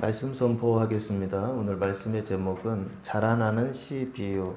말씀 선포하겠습니다. 오늘 말씀의 제목은 자라나는 씨 비유,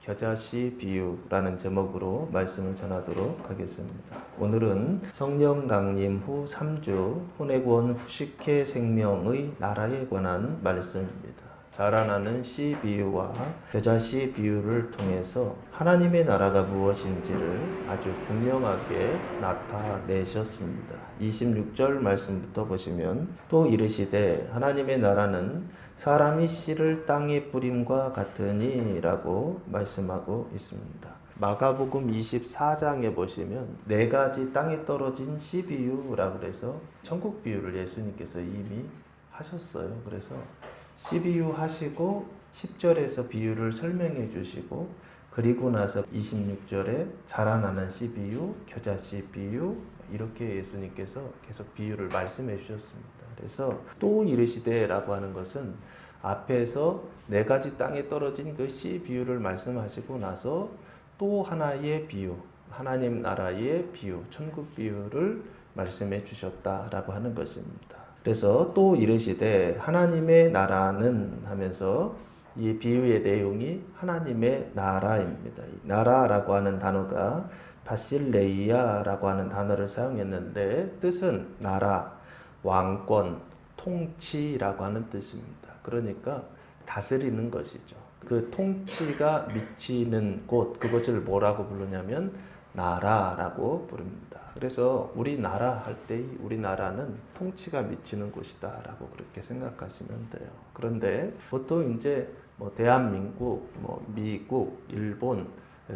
겨자씨 비유라는 제목으로 말씀을 전하도록 하겠습니다. 오늘은 성령 강림 후 3주 혼외권 후식회 생명의 나라에 관한 말씀입니다. 자라나는 씨 비유와 겨자씨 비유를 통해서 하나님의 나라가 무엇인지를 아주 분명하게 나타내셨습니다. 26절 말씀부터 보시면 또 이르시되 하나님의 나라는 사람이 씨를 땅에 뿌림과 같으니 라고 말씀하고 있습니다. 마가복음 24장에 보시면 4가지 땅에 떨어진 씨 비유라고 해서 천국 비유를 예수님께서 이미 하셨어요. 그래서 씨 비유 하시고 10절에서 비유를 설명해 주시고 그리고 나서 26절에 자라나는 씨 비유, 겨자씨 비유 이렇게 예수님께서 계속 비유를 말씀해 주셨습니다. 그래서 또 이르시되 라고 하는 것은 앞에서 4가지 땅에 떨어진 그 씨 비유를 말씀하시고 나서 또 하나의 비유, 하나님 나라의 비유, 천국 비유를 말씀해 주셨다라고 하는 것입니다. 그래서 또 이르시되 하나님의 나라는 하면서 이 비유의 내용이 하나님의 나라입니다. 나라라고 하는 단어가 바실레이아라고 하는 단어를 사용했는데 뜻은 나라, 왕권, 통치라고 하는 뜻입니다. 그러니까 다스리는 것이죠. 그 통치가 미치는 곳, 그것을 뭐라고 부르냐면 나라라고 부릅니다. 그래서 우리나라 할 때 우리나라는 통치가 미치는 곳이다 라고 그렇게 생각하시면 돼요. 그런데 보통 이제 대한민국, 미국, 일본,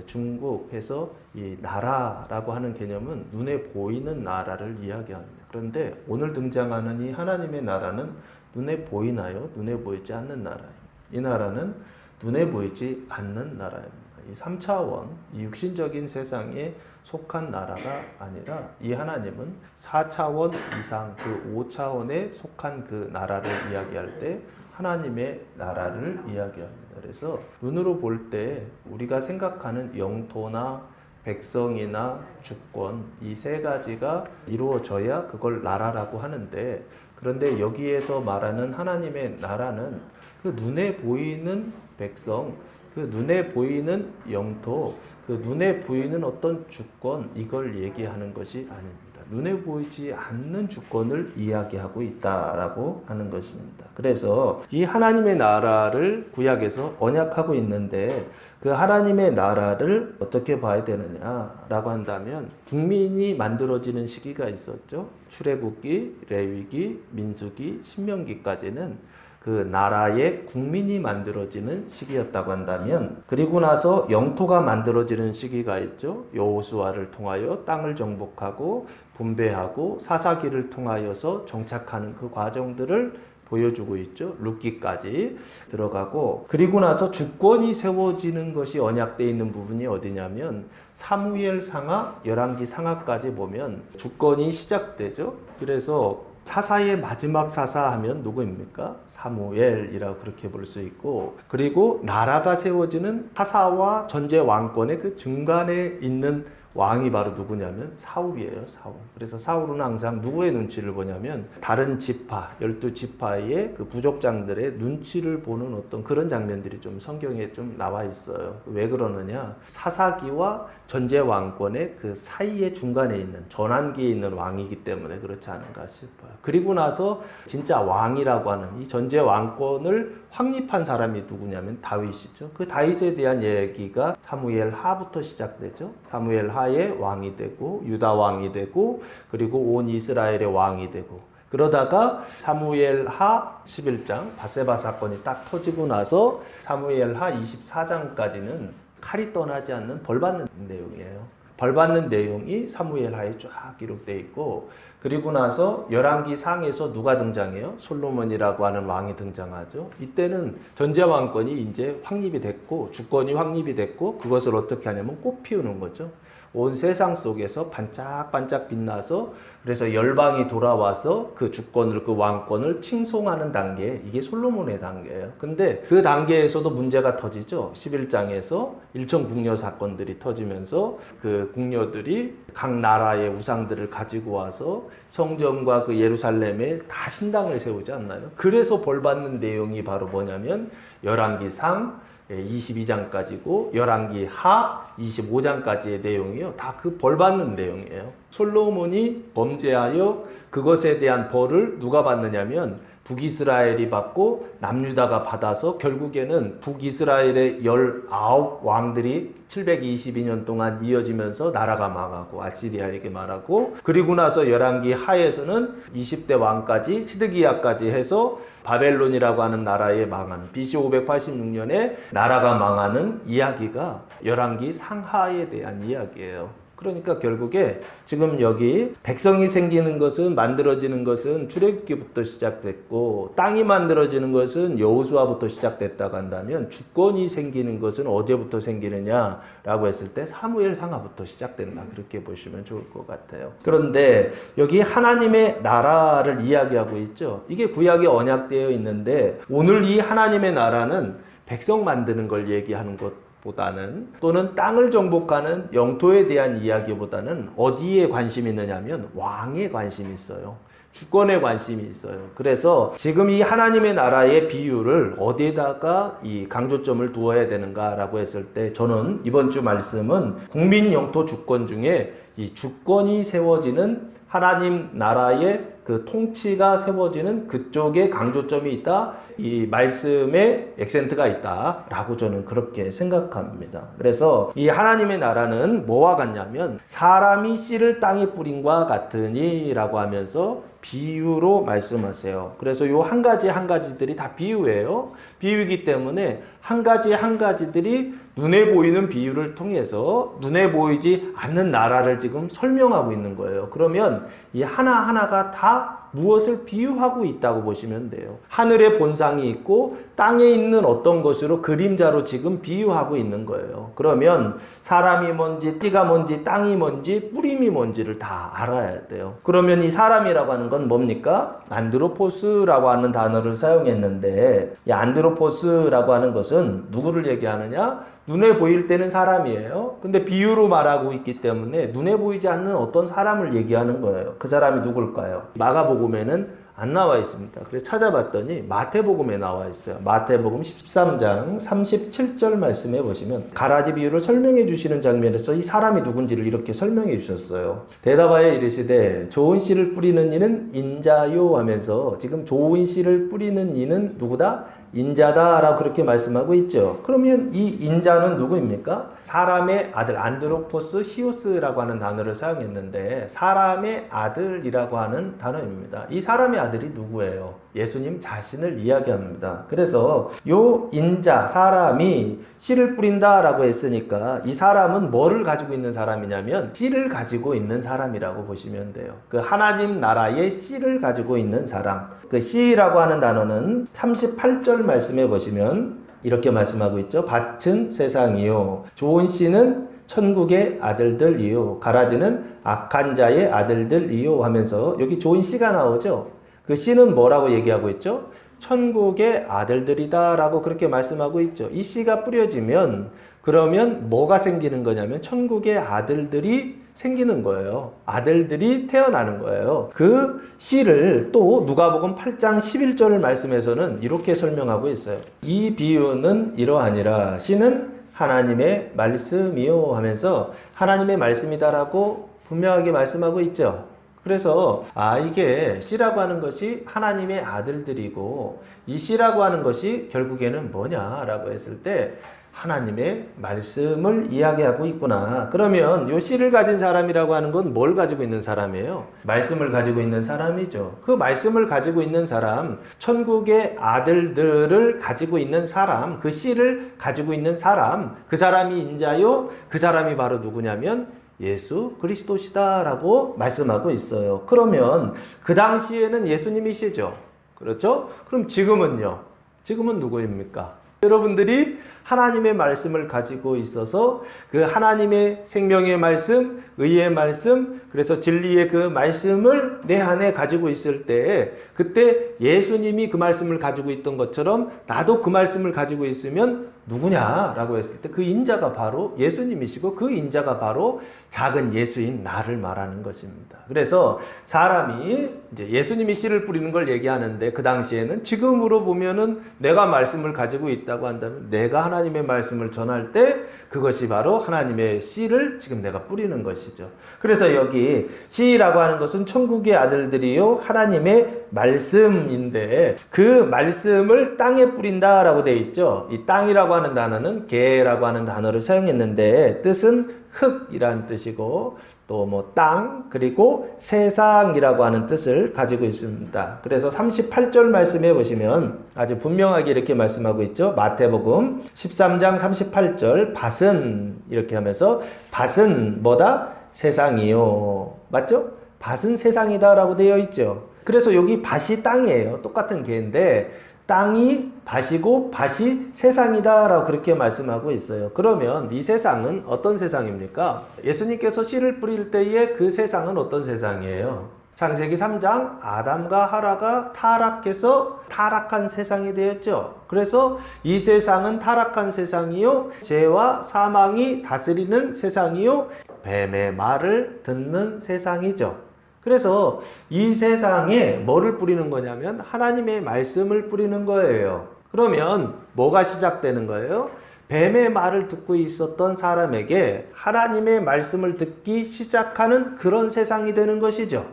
중국 해서 이 나라라고 하는 개념은 눈에 보이는 나라를 이야기합니다. 그런데 오늘 등장하는 이 하나님의 나라는 눈에 보이나요? 눈에 보이지 않는 나라입니다. 이 나라는 눈에 보이지 않는 나라입니다. 이 3차원, 이 육신적인 세상에 속한 나라가 아니라 이 하나님은 4차원 이상 그 5차원에 속한 그 나라를 이야기할 때 하나님의 나라를 이야기합니다. 그래서 눈으로 볼 때 우리가 생각하는 영토나 백성이나 주권 이 3가지가 이루어져야 그걸 나라라고 하는데 그런데 여기에서 말하는 하나님의 나라는 그 눈에 보이는 백성, 그 눈에 보이는 영토, 그 눈에 보이는 어떤 주권 이걸 얘기하는 것이 아닙니다. 눈에 보이지 않는 주권을 이야기하고 있다라고 하는 것입니다. 그래서 이 하나님의 나라를 구약에서 언약하고 있는데 그 하나님의 나라를 어떻게 봐야 되느냐라고 한다면 국민이 만들어지는 시기가 있었죠. 출애굽기, 레위기, 민수기, 신명기까지는 그 나라의 국민이 만들어지는 시기였다고 한다면 그리고 나서 영토가 만들어지는 시기가 있죠. 여호수아를 통하여 땅을 정복하고 분배하고 사사기를 통하여서 정착하는 그 과정들을 보여주고 있죠. 룻기까지 들어가고 그리고 나서 주권이 세워지는 것이 언약되어 있는 부분이 어디냐면 사무엘 상하, 열왕기 상하까지 보면 주권이 시작되죠. 그래서 사사의 마지막 사사하면 누구입니까? 사무엘이라고 그렇게 볼 수 있고 그리고 나라가 세워지는 사사와 전제 왕권의 그 중간에 있는 왕이 바로 누구냐면 사울이에요. 사울. 그래서 사울은 항상 누구의 눈치를 보냐면 다른 지파, 12지파의 그 부족장들의 눈치를 보는 어떤 그런 장면들이 좀 성경에 좀 나와 있어요. 왜 그러느냐? 사사기와 전제 왕권의 그 사이의 중간에 있는 전환기에 있는 왕이기 때문에 그렇지 않은가 싶어요. 그리고 나서 진짜 왕이라고 하는 이 전제 왕권을 확립한 사람이 누구냐면 다윗이죠. 그 다윗에 대한 얘기가 사무엘 하부터 시작되죠. 사무엘 하의 왕이 되고 유다 왕이 되고 그리고 온 이스라엘의 왕이 되고 그러다가 사무엘 하 11장 바세바 사건이 딱 터지고 나서 사무엘 하 24장까지는 칼이 떠나지 않는 벌받는 내용이에요. 벌받는 내용이 사무엘 하에 쫙 기록되어 있고 그리고 나서 열왕기 상에서 누가 등장해요? 솔로몬이라고 하는 왕이 등장하죠. 이때는 전제 왕권이 이제 확립이 됐고 주권이 확립이 됐고 그것을 어떻게 하냐면 꽃 피우는 거죠. 온 세상 속에서 반짝반짝 빛나서 그래서 열방이 돌아와서 그 주권을 그 왕권을 칭송하는 단계, 이게 솔로몬의 단계예요. 근데 그 단계에서도 문제가 터지죠. 11장에서 일천궁녀 사건들이 터지면서 그 궁녀들이 각 나라의 우상들을 가지고 와서 성전과 그 예루살렘에 다 신당을 세우지 않나요? 그래서 벌받는 내용이 바로 뭐냐면 열왕기상 22장까지고 열왕기 하 25장까지의 내용이요. 다 그 벌받는 내용이에요. 솔로몬이 범죄하여 그것에 대한 벌을 누가 받느냐면 북이스라엘이 받고 남유다가 받아서 결국에는 북이스라엘의 19왕들이 722년 동안 이어지면서 나라가 망하고 아시리아에게 말하고, 그리고 나서 열왕기 하에서는 20대 왕까지 시드기야까지 해서 바벨론이라고 하는 나라에 망하는 BC 586년에 나라가 망하는 이야기가 열왕기 상하에 대한 이야기예요. 그러니까 결국에 지금 여기 백성이 생기는 것은, 만들어지는 것은 출애굽기부터 시작됐고, 땅이 만들어지는 것은 여호수아부터 시작됐다고 한다면 주권이 생기는 것은 어디부터 생기느냐라고 했을 때 사무엘 상하부터 시작된다, 그렇게 보시면 좋을 것 같아요. 그런데 여기 하나님의 나라를 이야기하고 있죠. 이게 구약에 언약되어 있는데 오늘 이 하나님의 나라는 백성 만드는 걸 얘기하는 것 보다는, 또는 땅을 정복하는 영토에 대한 이야기보다는 어디에 관심이 있느냐면 왕에 관심이 있어요. 주권에 관심이 있어요. 그래서 지금 이 하나님의 나라의 비유를 어디에다가 이 강조점을 두어야 되는가라고 했을 때, 저는 이번 주 말씀은 국민 영토 주권 중에 이 주권이 세워지는 하나님 나라의 그 통치가 세워지는 그쪽에 강조점이 있다, 이 말씀에 액센트가 있다 라고 저는 그렇게 생각합니다. 그래서 이 하나님의 나라는 뭐와 같냐면 사람이 씨를 땅에 뿌린과 같으니 라고 하면서 비유로 말씀하세요. 그래서 요 한 가지 한 가지들이 다 비유예요. 비유이기 때문에 한 가지 한 가지들이 눈에 보이는 비유를 통해서 눈에 보이지 않는 나라를 지금 설명하고 있는 거예요. 그러면 이 하나하나가 다 무엇을 비유하고 있다고 보시면 돼요. 하늘의 본상이 있고 땅에 있는 어떤 것으로 그림자로 지금 비유하고 있는 거예요. 그러면 사람이 뭔지, 띠가 뭔지, 땅이 뭔지, 뿌림이 뭔지를 다 알아야 돼요. 그러면 이 사람이라고 하는 건 뭡니까? 안드로포스라고 하는 단어를 사용했는데, 이 안드로포스라고 하는 것은 누구를 얘기하느냐? 눈에 보일 때는 사람이에요. 근데 비유로 말하고 있기 때문에 눈에 보이지 않는 어떤 사람을 얘기하는 거예요. 그 사람이 누굴까요? 마가복음에는 안 나와 있습니다. 그래서 찾아봤더니 마태복음에 나와 있어요. 마태복음 13장 37절 말씀해 보시면 가라지 비유를 설명해 주시는 장면에서 이 사람이 누군지를 이렇게 설명해 주셨어요. 대답하여 이르시되 좋은 씨를 뿌리는 이는 인자요 하면서, 지금 좋은 씨를 뿌리는 이는 누구다? 인자다 라고 그렇게 말씀하고 있죠. 그러면 이 인자는 누구입니까? 사람의 아들, 안드로포스 히오스라고 하는 단어를 사용했는데 사람의 아들이라고 하는 단어입니다. 이 사람의 아들이 누구예요? 예수님 자신을 이야기합니다. 그래서 요 인자, 사람이 씨를 뿌린다 라고 했으니까 이 사람은 뭐를 가지고 있는 사람이냐면 씨를 가지고 있는 사람이라고 보시면 돼요. 그 하나님 나라의 씨를 가지고 있는 사람. 그 씨라고 하는 단어는 38절 말씀해 보시면 이렇게 말씀하고 있죠. 밭은 세상이요, 좋은 씨는 천국의 아들들이요, 가라지는 악한 자의 아들들이요 하면서 여기 좋은 씨가 나오죠. 그 씨는 뭐라고 얘기하고 있죠? 천국의 아들들이다 라고 그렇게 말씀하고 있죠. 이 씨가 뿌려지면 그러면 뭐가 생기는 거냐면 천국의 아들들이 생기는 거예요. 아들들이 태어나는 거예요. 그 씨를 또 누가복음 8장 11절 말씀에서는 이렇게 설명하고 있어요. 이 비유는 이러하니라, 씨는 하나님의 말씀이요 하면서 하나님의 말씀이다라고 분명하게 말씀하고 있죠. 그래서 이게 씨라고 하는 것이 하나님의 아들들이고, 이 씨라고 하는 것이 결국에는 뭐냐라고 했을 때 하나님의 말씀을 이야기하고 있구나. 그러면 요 씨를 가진 사람이라고 하는 건 뭘 가지고 있는 사람이에요? 말씀을 가지고 있는 사람이죠. 그 말씀을 가지고 있는 사람, 천국의 아들들을 가지고 있는 사람, 그 씨를 가지고 있는 사람, 그 사람이 인자요, 그 사람이 바로 누구냐면 예수 그리스도시다 라고 말씀하고 있어요. 그러면 그 당시에는 예수님이시죠. 그렇죠? 그럼 지금은요? 지금은 누구입니까? 여러분들이 하나님의 말씀을 가지고 있어서 그 하나님의 생명의 말씀, 의의 말씀, 그래서 진리의 그 말씀을 내 안에 가지고 있을 때 그때 예수님이 그 말씀을 가지고 있던 것처럼 나도 그 말씀을 가지고 있으면 누구냐라고 했을 때 그 인자가 바로 예수님이시고 그 인자가 바로 작은 예수인 나를 말하는 것입니다. 그래서 사람이 이제 예수님이 씨를 뿌리는 걸 얘기하는데 그 당시에는 지금으로 보면은 내가 말씀을 가지고 있다고 한다면 내가 하나님의 말씀을 전할 때 그것이 바로 하나님의 씨를 지금 내가 뿌리는 것이죠. 그래서 여기 씨라고 하는 것은 천국의 아들들이요 하나님의 말씀인데 그 말씀을 땅에 뿌린다라고 되어 있죠. 이 땅이라고 하는 단어는 게라고 하는 단어를 사용했는데 뜻은 흙이라는 뜻이고 또 뭐 땅 그리고 세상이라고 하는 뜻을 가지고 있습니다. 그래서 38절 말씀해 보시면 아주 분명하게 이렇게 말씀하고 있죠. 마태복음 13장 38절 밭은 이렇게 하면서 밭은 뭐다? 세상이요. 맞죠? 밭은 세상이다 라고 되어 있죠. 그래서 여기 밭이 땅이에요. 똑같은 개인데 땅이 밭이고 밭이 세상이다 라고 그렇게 말씀하고 있어요. 그러면 이 세상은 어떤 세상입니까? 예수님께서 씨를 뿌릴 때의 그 세상은 어떤 세상이에요? 창세기 3장 아담과 하라가 타락해서 타락한 세상이 되었죠. 그래서 이 세상은 타락한 세상이요 죄와 사망이 다스리는 세상이요 뱀의 말을 듣는 세상이죠. 그래서 이 세상에 뭐를 뿌리는 거냐면 하나님의 말씀을 뿌리는 거예요. 그러면 뭐가 시작되는 거예요? 뱀의 말을 듣고 있었던 사람에게 하나님의 말씀을 듣기 시작하는 그런 세상이 되는 것이죠.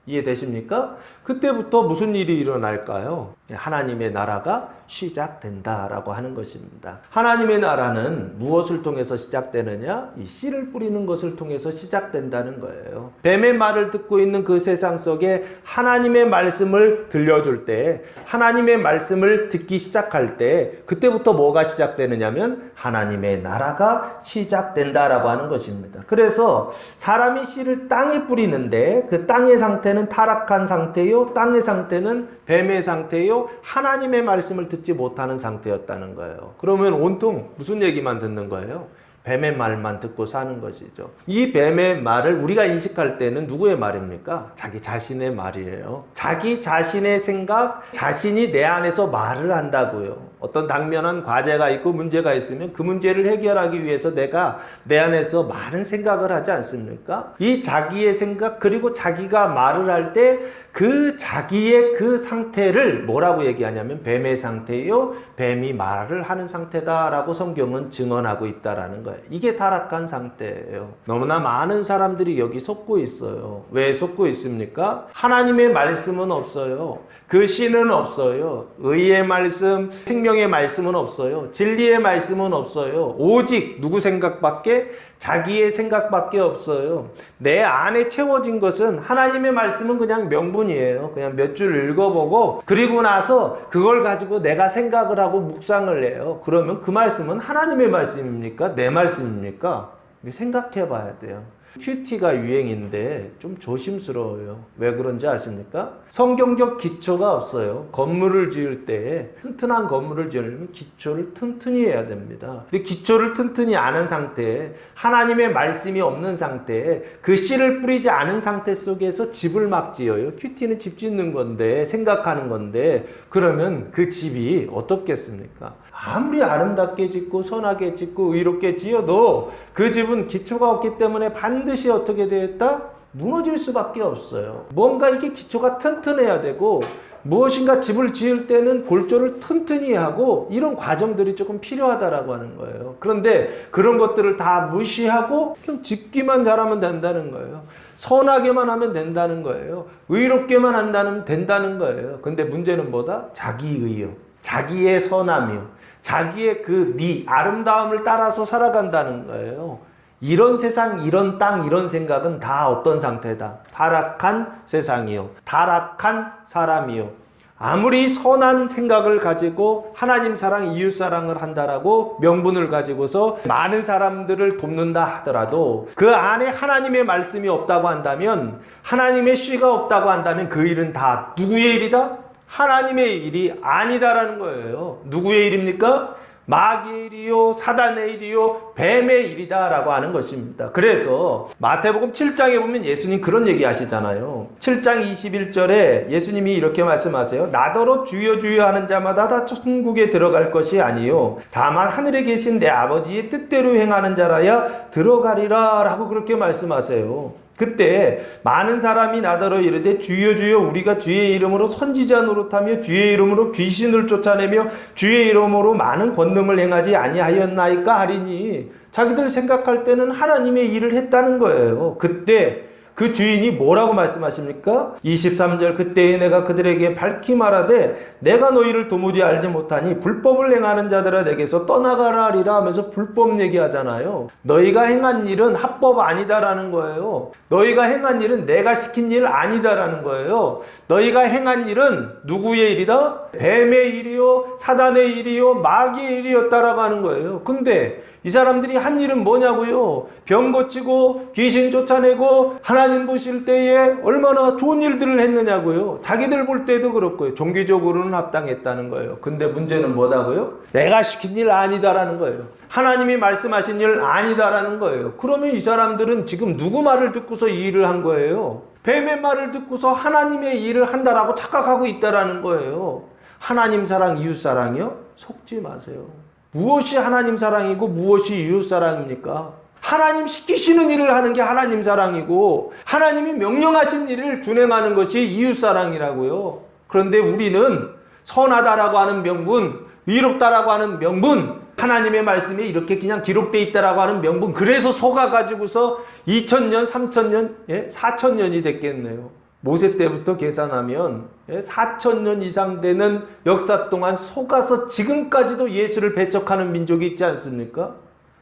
이해되십니까? 그때부터 무슨 일이 일어날까요? 하나님의 나라가 시작된다라고 하는 것입니다. 하나님의 나라는 무엇을 통해서 시작되느냐? 이 씨를 뿌리는 것을 통해서 시작된다는 거예요. 뱀의 말을 듣고 있는 그 세상 속에 하나님의 말씀을 들려줄 때, 하나님의 말씀을 듣기 시작할 때 그때부터 뭐가 시작되느냐면 하나님의 나라가 시작된다라고 하는 것입니다. 그래서 사람이 씨를 땅에 뿌리는데 그 땅의 상태는 타락한 상태요, 땅의 상태는 뱀의 상태요, 하나님의 말씀을 듣지 못하는 상태였다는 거예요. 그러면 온통 무슨 얘기만 듣는 거예요? 뱀의 말만 듣고 사는 것이죠. 이 뱀의 말을 우리가 인식할 때는 누구의 말입니까? 자기 자신의 말이에요. 자기 자신의 생각, 자신이 내 안에서 말을 한다고요. 어떤 당면한 과제가 있고 문제가 있으면 그 문제를 해결하기 위해서 내가 내 안에서 많은 생각을 하지 않습니까? 이 자기의 생각 그리고 자기가 말을 할 때 그 자기의 그 상태를 뭐라고 얘기하냐면 뱀의 상태요, 뱀이 말을 하는 상태다라고 성경은 증언하고 있다라는 거예요. 이게 타락한 상태예요. 너무나 많은 사람들이 여기 속고 있어요. 왜 속고 있습니까? 하나님의 말씀은 없어요. 그 씨는 없어요. 의의 말씀, 생명의 말씀은 없어요. 진리의 말씀은 없어요. 오직 누구 생각밖에? 자기의 생각밖에 없어요. 내 안에 채워진 것은 하나님의 말씀은 그냥 명분이에요. 그냥 몇 줄 읽어보고 그리고 나서 그걸 가지고 내가 생각을 하고 묵상을 해요. 그러면 그 말씀은 하나님의 말씀입니까? 내 말씀입니까? 생각해 봐야 돼요. 큐티가 유행인데 좀 조심스러워요. 왜 그런지 아십니까? 성경적 기초가 없어요. 건물을 지을 때 튼튼한 건물을 지으려면 기초를 튼튼히 해야 됩니다. 근데 기초를 튼튼히 안 한 상태에 하나님의 말씀이 없는 상태에 그 씨를 뿌리지 않은 상태 속에서 집을 막 지어요. 큐티는 집 짓는 건데 생각하는 건데 그러면 그 집이 어떻겠습니까? 아무리 아름답게 짓고 선하게 짓고 의롭게 지어도 그 집은 기초가 없기 때문에 반드시 어떻게 되었다? 무너질 수밖에 없어요. 뭔가 이게 기초가 튼튼해야 되고 무엇인가 집을 지을 때는 골조를 튼튼히 하고 이런 과정들이 조금 필요하다라고 하는 거예요. 그런데 그런 것들을 다 무시하고 그냥 짓기만 잘하면 된다는 거예요. 선하게만 하면 된다는 거예요. 의롭게만 한다면 된다는 거예요. 근데 문제는 뭐다? 자기의요. 자기의 선함이요. 자기의 그 아름다움을 따라서 살아간다는 거예요. 이런 세상, 이런 땅, 이런 생각은 다 어떤 상태다? 타락한 세상이요. 타락한 사람이요. 아무리 선한 생각을 가지고 하나님 사랑, 이웃 사랑을 한다라고 명분을 가지고서 많은 사람들을 돕는다 하더라도 그 안에 하나님의 말씀이 없다고 한다면, 하나님의 씨가 없다고 한다면 그 일은 다 누구의 일이다? 하나님의 일이 아니다라는 거예요. 누구의 일입니까? 마귀의 일이요 사단의 일이요 뱀의 일이다 라고 하는 것입니다. 그래서 마태복음 7장에 보면 예수님 그런 얘기 하시잖아요. 7장 21절에 예수님이 이렇게 말씀하세요. 나더러 주여 주여 하는 자마다 다 천국에 들어갈 것이 아니요 다만 하늘에 계신 내 아버지의 뜻대로 행하는 자라야 들어가리라 라고 그렇게 말씀하세요. 그때 많은 사람이 나더러 이르되 주여 주여 우리가 주의 이름으로 선지자 노릇하며 주의 이름으로 귀신을 쫓아내며 주의 이름으로 많은 권능을 행하지 아니하였나이까 하리니 자기들 생각할 때는 하나님의 일을 했다는 거예요. 그때 그 주인이 뭐라고 말씀하십니까? 23절 그때에 내가 그들에게 밝히 말하되 내가 너희를 도무지 알지 못하니 불법을 행하는 자들아 내게서 떠나가라 하리라 하면서 불법 얘기하잖아요. 너희가 행한 일은 합법 아니다라는 거예요. 너희가 행한 일은 내가 시킨 일 아니다라는 거예요. 너희가 행한 일은 누구의 일이다? 뱀의 일이요 사단의 일이요 마귀의 일이었다라고 하는 거예요. 근데 이 사람들이 한 일은 뭐냐고요? 병 고치고 귀신 쫓아내고 하나님 보실 때에 얼마나 좋은 일들을 했느냐고요. 자기들 볼 때도 그렇고요. 종교적으로는 합당했다는 거예요. 근데 문제는 뭐다고요? 내가 시킨 일 아니다라는 거예요. 하나님이 말씀하신 일 아니다라는 거예요. 그러면 이 사람들은 지금 누구 말을 듣고서 이 일을 한 거예요? 뱀의 말을 듣고서 하나님의 일을 한다라고 착각하고 있다라는 거예요. 하나님 사랑, 이웃 사랑이요? 속지 마세요. 무엇이 하나님 사랑이고 무엇이 이웃 사랑입니까? 하나님 시키시는 일을 하는 게 하나님 사랑이고 하나님이 명령하신 일을 준행하는 것이 이웃 사랑이라고요. 그런데 우리는 선하다라고 하는 명분, 의롭다라고 하는 명분, 하나님의 말씀에 이렇게 그냥 기록되어 있다라고 하는 명분, 그래서 속아가지고서 2000년, 3000년, 4000년이 됐겠네요. 모세 때부터 계산하면 4000년 이상 되는 역사 동안 속아서 지금까지도 예수를 배척하는 민족이 있지 않습니까?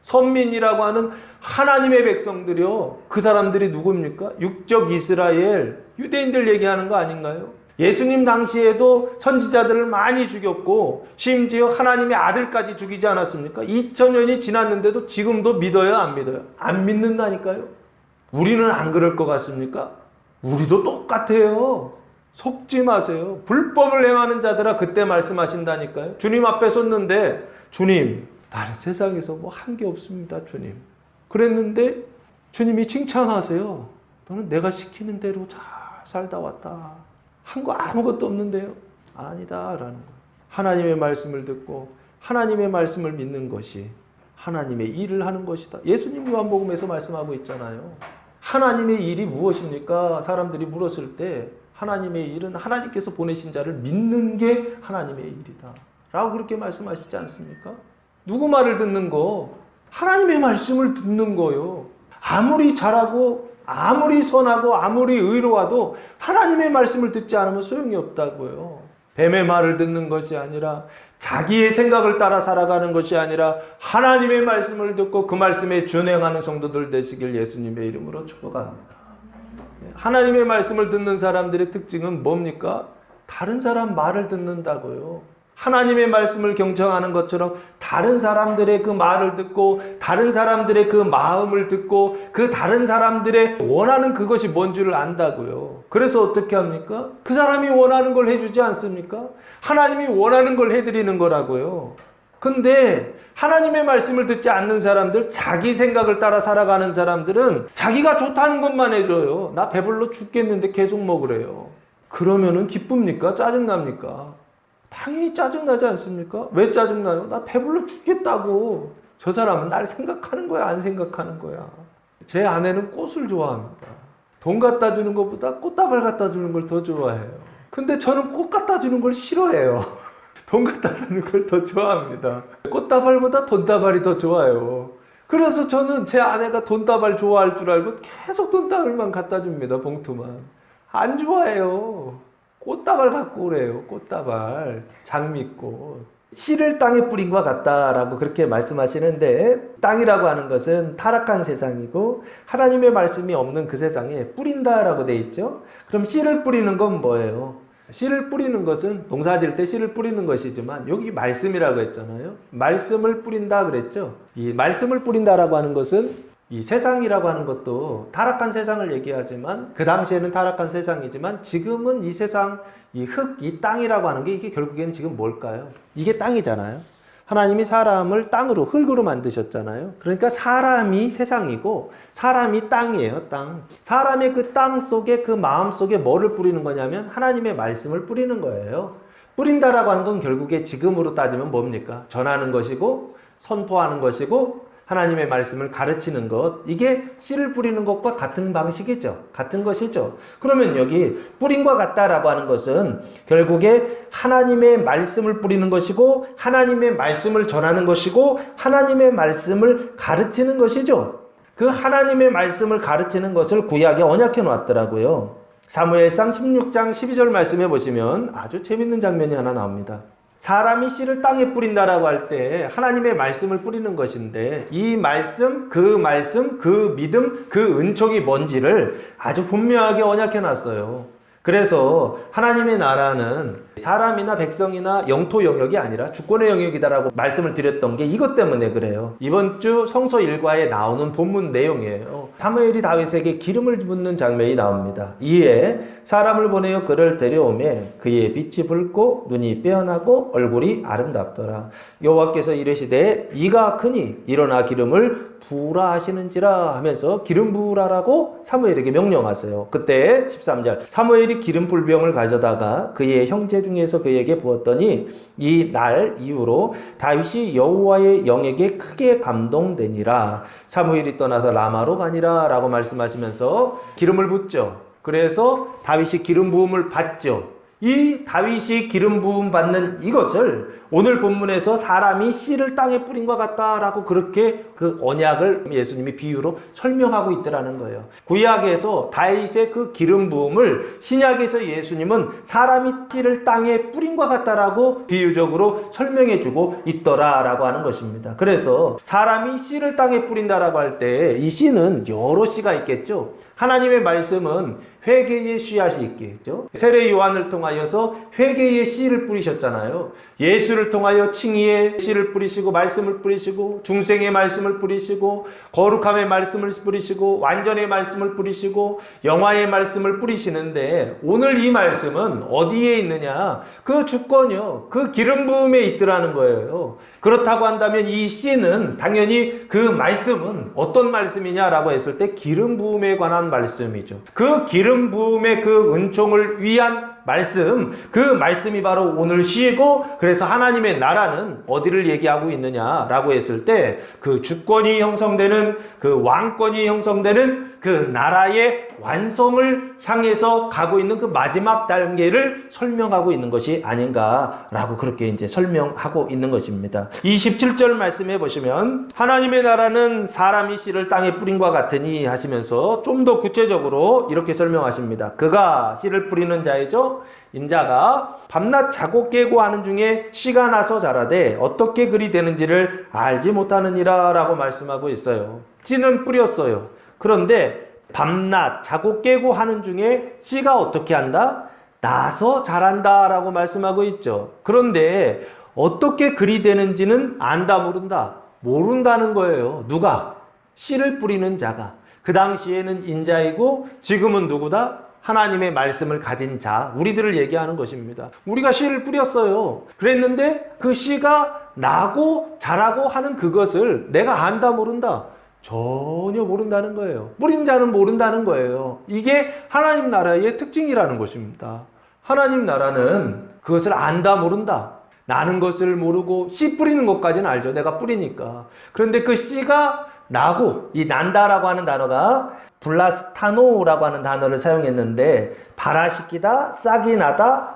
선민이라고 하는 하나님의 백성들이요. 그 사람들이 누굽니까? 육적 이스라엘, 유대인들 얘기하는 거 아닌가요? 예수님 당시에도 선지자들을 많이 죽였고 심지어 하나님의 아들까지 죽이지 않았습니까? 2000년이 지났는데도 지금도 믿어요? 안 믿어요? 안 믿는다니까요. 우리는 안 그럴 것 같습니까? 우리도 똑같아요. 속지 마세요. 불법을 행하는 자들아 그때 말씀하신다니까요. 주님 앞에 섰는데 주님 나는 세상에서 뭐 한 게 없습니다 주님. 그랬는데 주님이 칭찬하세요. 너는 내가 시키는 대로 잘 살다 왔다. 한 거 아무것도 없는데요. 아니다라는 거예요. 하나님의 말씀을 듣고 하나님의 말씀을 믿는 것이 하나님의 일을 하는 것이다. 예수님 요한복음에서 말씀하고 있잖아요. 하나님의 일이 무엇입니까? 사람들이 물었을 때 하나님의 일은 하나님께서 보내신 자를 믿는 게 하나님의 일이다 라고 그렇게 말씀하시지 않습니까? 누구 말을 듣는 거? 하나님의 말씀을 듣는 거요. 아무리 잘하고 아무리 선하고 아무리 의로워도 하나님의 말씀을 듣지 않으면 소용이 없다고요. 뱀의 말을 듣는 것이 아니라 자기의 생각을 따라 살아가는 것이 아니라 하나님의 말씀을 듣고 그 말씀에 준행하는 성도들 되시길 예수님의 이름으로 축복합니다. 하나님의 말씀을 듣는 사람들의 특징은 뭡니까? 다른 사람 말을 듣는다고요. 하나님의 말씀을 경청하는 것처럼 다른 사람들의 그 말을 듣고 다른 사람들의 그 마음을 듣고 그 다른 사람들의 원하는 그것이 뭔 줄을 안다고요. 그래서 어떻게 합니까? 그 사람이 원하는 걸 해주지 않습니까? 하나님이 원하는 걸 해드리는 거라고요. 근데 하나님의 말씀을 듣지 않는 사람들, 자기 생각을 따라 살아가는 사람들은 자기가 좋다는 것만 해줘요. 나 배불러 죽겠는데 계속 먹으래요. 그러면은 기쁩니까? 짜증납니까? 당연히 짜증나지 않습니까? 왜 짜증나요? 나 배불러 죽겠다고. 저 사람은 날 생각하는 거야, 안 생각하는 거야. 제 아내는 꽃을 좋아합니다. 돈 갖다 주는 것보다 꽃다발 갖다 주는 걸 더 좋아해요. 근데 저는 꽃 갖다 주는 걸 싫어해요. 돈 갖다 주는 걸 더 좋아합니다. 꽃다발보다 돈다발이 더 좋아요. 그래서 저는 제 아내가 돈다발 좋아할 줄 알고 계속 돈다발만 갖다 줍니다. 봉투만. 안 좋아해요. 꽃다발 갖고 오래요. 꽃다발, 장미꽃. 씨를 땅에 뿌린 것 같다라고 그렇게 말씀하시는데, 땅이라고 하는 것은 타락한 세상이고 하나님의 말씀이 없는 그 세상에 뿌린다라고 돼 있죠. 그럼 씨를 뿌리는 건 뭐예요? 씨를 뿌리는 것은 농사질 때 씨를 뿌리는 것이지만 여기 말씀이라고 했잖아요. 말씀을 뿌린다 그랬죠. 이 말씀을 뿌린다라고 하는 것은 이 세상이라고 하는 것도 타락한 세상을 얘기하지만 그 당시에는 타락한 세상이지만 지금은 이 세상, 이 흙, 이 땅이라고 하는 게 이게 결국에는 지금 뭘까요? 이게 땅이잖아요. 하나님이 사람을 땅으로, 흙으로 만드셨잖아요. 그러니까 사람이 세상이고 사람이 땅이에요, 땅. 사람의 그 땅 속에, 그 마음 속에 뭐를 뿌리는 거냐면 하나님의 말씀을 뿌리는 거예요. 뿌린다라고 하는 건 결국에 지금으로 따지면 뭡니까? 전하는 것이고 선포하는 것이고 하나님의 말씀을 가르치는 것, 이게 씨를 뿌리는 것과 같은 방식이죠. 같은 것이죠. 그러면 여기 뿌림과 같다라고 하는 것은 결국에 하나님의 말씀을 뿌리는 것이고 하나님의 말씀을 전하는 것이고 하나님의 말씀을 가르치는 것이죠. 그 하나님의 말씀을 가르치는 것을 구약에 언약해 놨더라고요. 사무엘상 16장 12절 말씀해 보시면 아주 재밌는 장면이 하나 나옵니다. 사람이 씨를 땅에 뿌린다라고 할 때 하나님의 말씀을 뿌리는 것인데 이 말씀, 그 믿음, 그 은총이 뭔지를 아주 분명하게 언약해 놨어요. 그래서 하나님의 나라는 사람이나 백성이나 영토 영역이 아니라 주권의 영역이다라고 말씀을 드렸던 게 이것 때문에 그래요. 이번 주 성서 일과에 나오는 본문 내용이에요. 사무엘이 다윗에게 기름을 붓는 장면이 나옵니다. 이에 사람을 보내어 그를 데려오매 그의 빛이 붉고 눈이 빼어나고 얼굴이 아름답더라. 여호와께서 이르시되 이가 크니 일어나 기름을 부으라 하시는지라 하면서 기름 부으라라고 사무엘에게 명령하세요. 그때 13절 사무엘이 기름 불병을 가져다가 그의 형제 중에서 그에게 부었더니 이 날 이후로 다윗이 여호와의 영에게 크게 감동되니라. 사무엘이 떠나서 라마로 가니라 라고 말씀하시면서 기름을 붓죠. 그래서 다윗이 기름 부음을 받죠. 이 다윗이 기름 부음 받는 이것을 오늘 본문에서 사람이 씨를 땅에 뿌린 것 같다라고 그렇게 그 언약을 예수님이 비유로 설명하고 있더라는 거예요. 구약에서 다윗의 그 기름 부음을 신약에서 예수님은 사람이 씨를 땅에 뿌린 것 같다라고 비유적으로 설명해 주고 있더라라고 하는 것입니다. 그래서 사람이 씨를 땅에 뿌린다라고 할 때 이 씨는 여러 씨가 있겠죠. 하나님의 말씀은 회개의 씨앗이 있겠죠. 세례 요한을 통하여서 회개의 씨를 뿌리셨잖아요. 예수를 통하여 칭의의 씨를 뿌리시고 말씀을 뿌리시고 중생의 말씀을 뿌리시고 거룩함의 말씀을 뿌리시고 완전의 말씀을 뿌리시고 영화의 말씀을 뿌리시는데 오늘 이 말씀은 어디에 있느냐? 그 주권이요. 그 기름 부음에 있더라는 거예요. 그렇다고 한다면 이 씨는 당연히 그 말씀은 어떤 말씀이냐라고 했을 때 기름 부음에 관한 말씀이죠. 그 기름 부음의 그 은총을 위한 말씀, 그 말씀이 바로 오늘 시이고 그래서 하나님의 나라는 어디를 얘기하고 있느냐라고 했을 때 그 주권이 형성되는 그 왕권이 형성되는 그 나라의 완성을 향해서 가고 있는 그 마지막 단계를 설명하고 있는 것이 아닌가라고 그렇게 이제 설명하고 있는 것입니다. 27절 말씀해 보시면 하나님의 나라는 사람이 씨를 땅에 뿌린 것 같으니 하시면서 좀 더 구체적으로 이렇게 설명하십니다. 그가 씨를 뿌리는 자이죠. 인자가 밤낮 자고 깨고 하는 중에 씨가 나서 자라되 어떻게 그리 되는지를 알지 못하느니라 라고 말씀하고 있어요. 씨는 뿌렸어요. 그런데 밤낮 자고 깨고 하는 중에 씨가 어떻게 한다? 나서 자란다 라고 말씀하고 있죠. 그런데 어떻게 그리 되는지는 안다 모른다. 모른다는 거예요. 누가? 씨를 뿌리는 자가. 그 당시에는 인자이고 지금은 누구다? 하나님의 말씀을 가진 자, 우리들을 얘기하는 것입니다. 우리가 씨를 뿌렸어요. 그랬는데 그 씨가 나고 자라고 하는 그것을 내가 안다 모른다. 전혀 모른다는 거예요. 뿌린 자는 모른다는 거예요. 이게 하나님 나라의 특징이라는 것입니다. 하나님 나라는 그것을 안다 모른다. 나는 것을 모르고 씨 뿌리는 것까지는 알죠. 내가 뿌리니까. 그런데 그 씨가 나고, 이 난다라고 하는 단어가 블라스타노라고 하는 단어를 사용했는데 발화시키다, 싹이 나다,